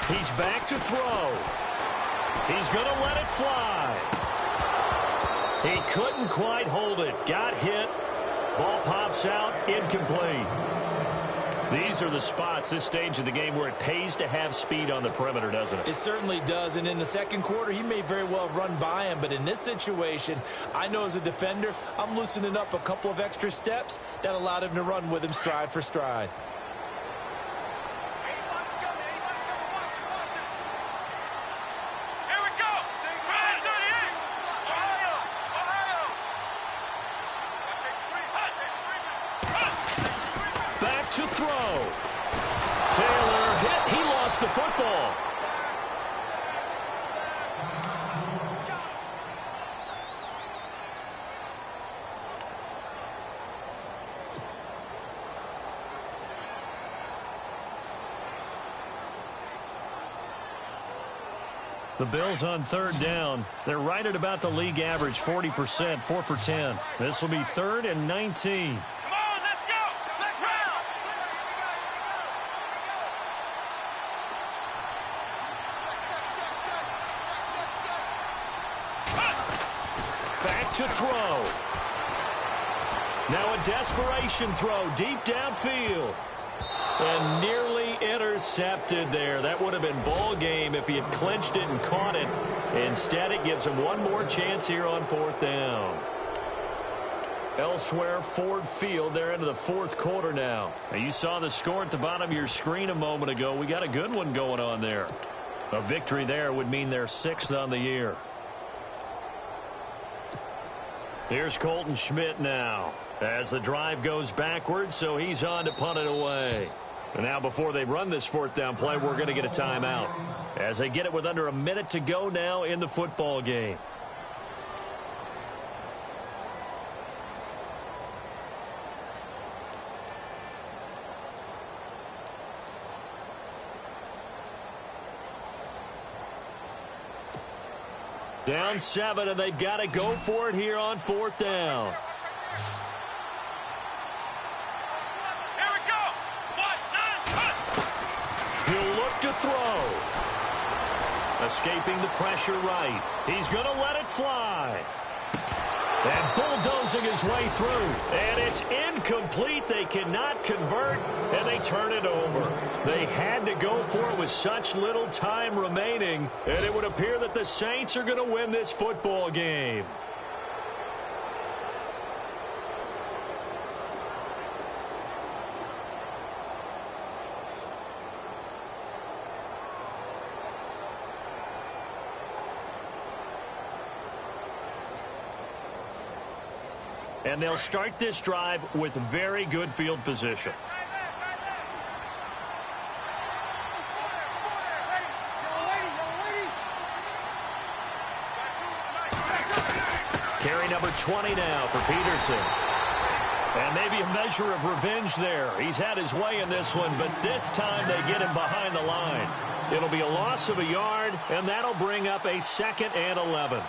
He's back to throw. He's going to let it fly. He couldn't quite hold it. Got hit. Ball pops out. Incomplete. These are the spots, this stage of the game, where it pays to have speed on the perimeter, doesn't it? It certainly does. And in the second quarter, he may very well run by him. But in this situation, I know as a defender, I'm loosening up a couple of extra steps that allowed him to run with him stride for stride. To throw. Taylor hit. He lost the football. The Bills on third down. They're right at about the league average, 40%, 4 for 10. This will be 3rd and 19. To throw. Now a desperation throw deep downfield. And nearly intercepted there. That would have been ball game if he had clinched it and caught it. Instead, it gives him one more chance here on 4th down. Elsewhere, Ford Field, they're into the fourth quarter now. Now, you saw the score at the bottom of your screen a moment ago. We got a good one going on there. A victory there would mean they're 6th on the year. Here's Colton Schmidt now as the drive goes backwards, so he's on to punt it away. And now before they run this 4th down play, we're going to get a timeout as they get it with under a minute to go now in the football game. Down 7, and they've got to go for it here on 4th down. Here we go. 1, 9, 10. He'll look to throw. Escaping the pressure right. He's going to let it fly. And bulldozing his way through. And it's incomplete. They cannot convert, and they turn it over. They had to go for it with such little time remaining, and it would appear that the Saints are going to win this football game. And they'll start this drive with very good field position. Carry number 20 now for Peterson. And maybe a measure of revenge there. He's had his way in this one, but this time they get him behind the line. It'll be a loss of a yard, and that'll bring up a 2nd and 11.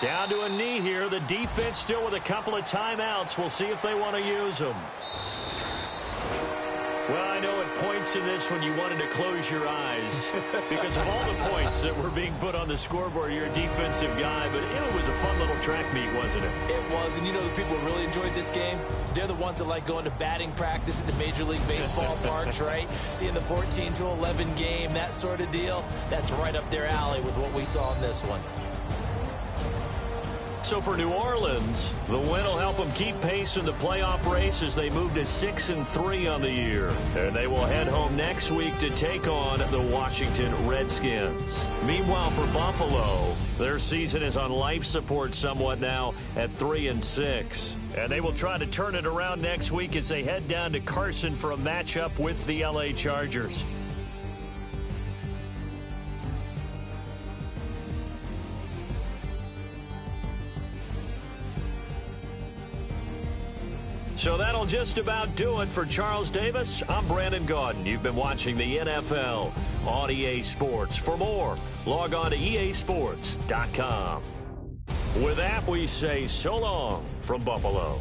Down to a knee here. The defense still with a couple of timeouts. We'll see if they want to use them. Well, I know at points in this when you wanted to close your eyes because of all the points that were being put on the scoreboard. You're a defensive guy, but it was a fun little track meet, wasn't it? It was, and you know the people who really enjoyed this game? They're the ones that like going to batting practice at the Major League Baseball parks, right? Seeing the 14-11 game, that sort of deal. That's right up their alley with what we saw in this one. So for New Orleans, the win will help them keep pace in the playoff race as they move to 6-3 on the year. And they will head home next week to take on the Washington Redskins. Meanwhile, for Buffalo, their season is on life support somewhat now at 3-6. And they will try to turn it around next week as they head down to Carson for a matchup with the LA Chargers. So that'll just about do it for Charles Davis. I'm Brandon Gaudin. You've been watching the NFL on EA Sports. For more, log on to easports.com. With that, we say so long from Buffalo.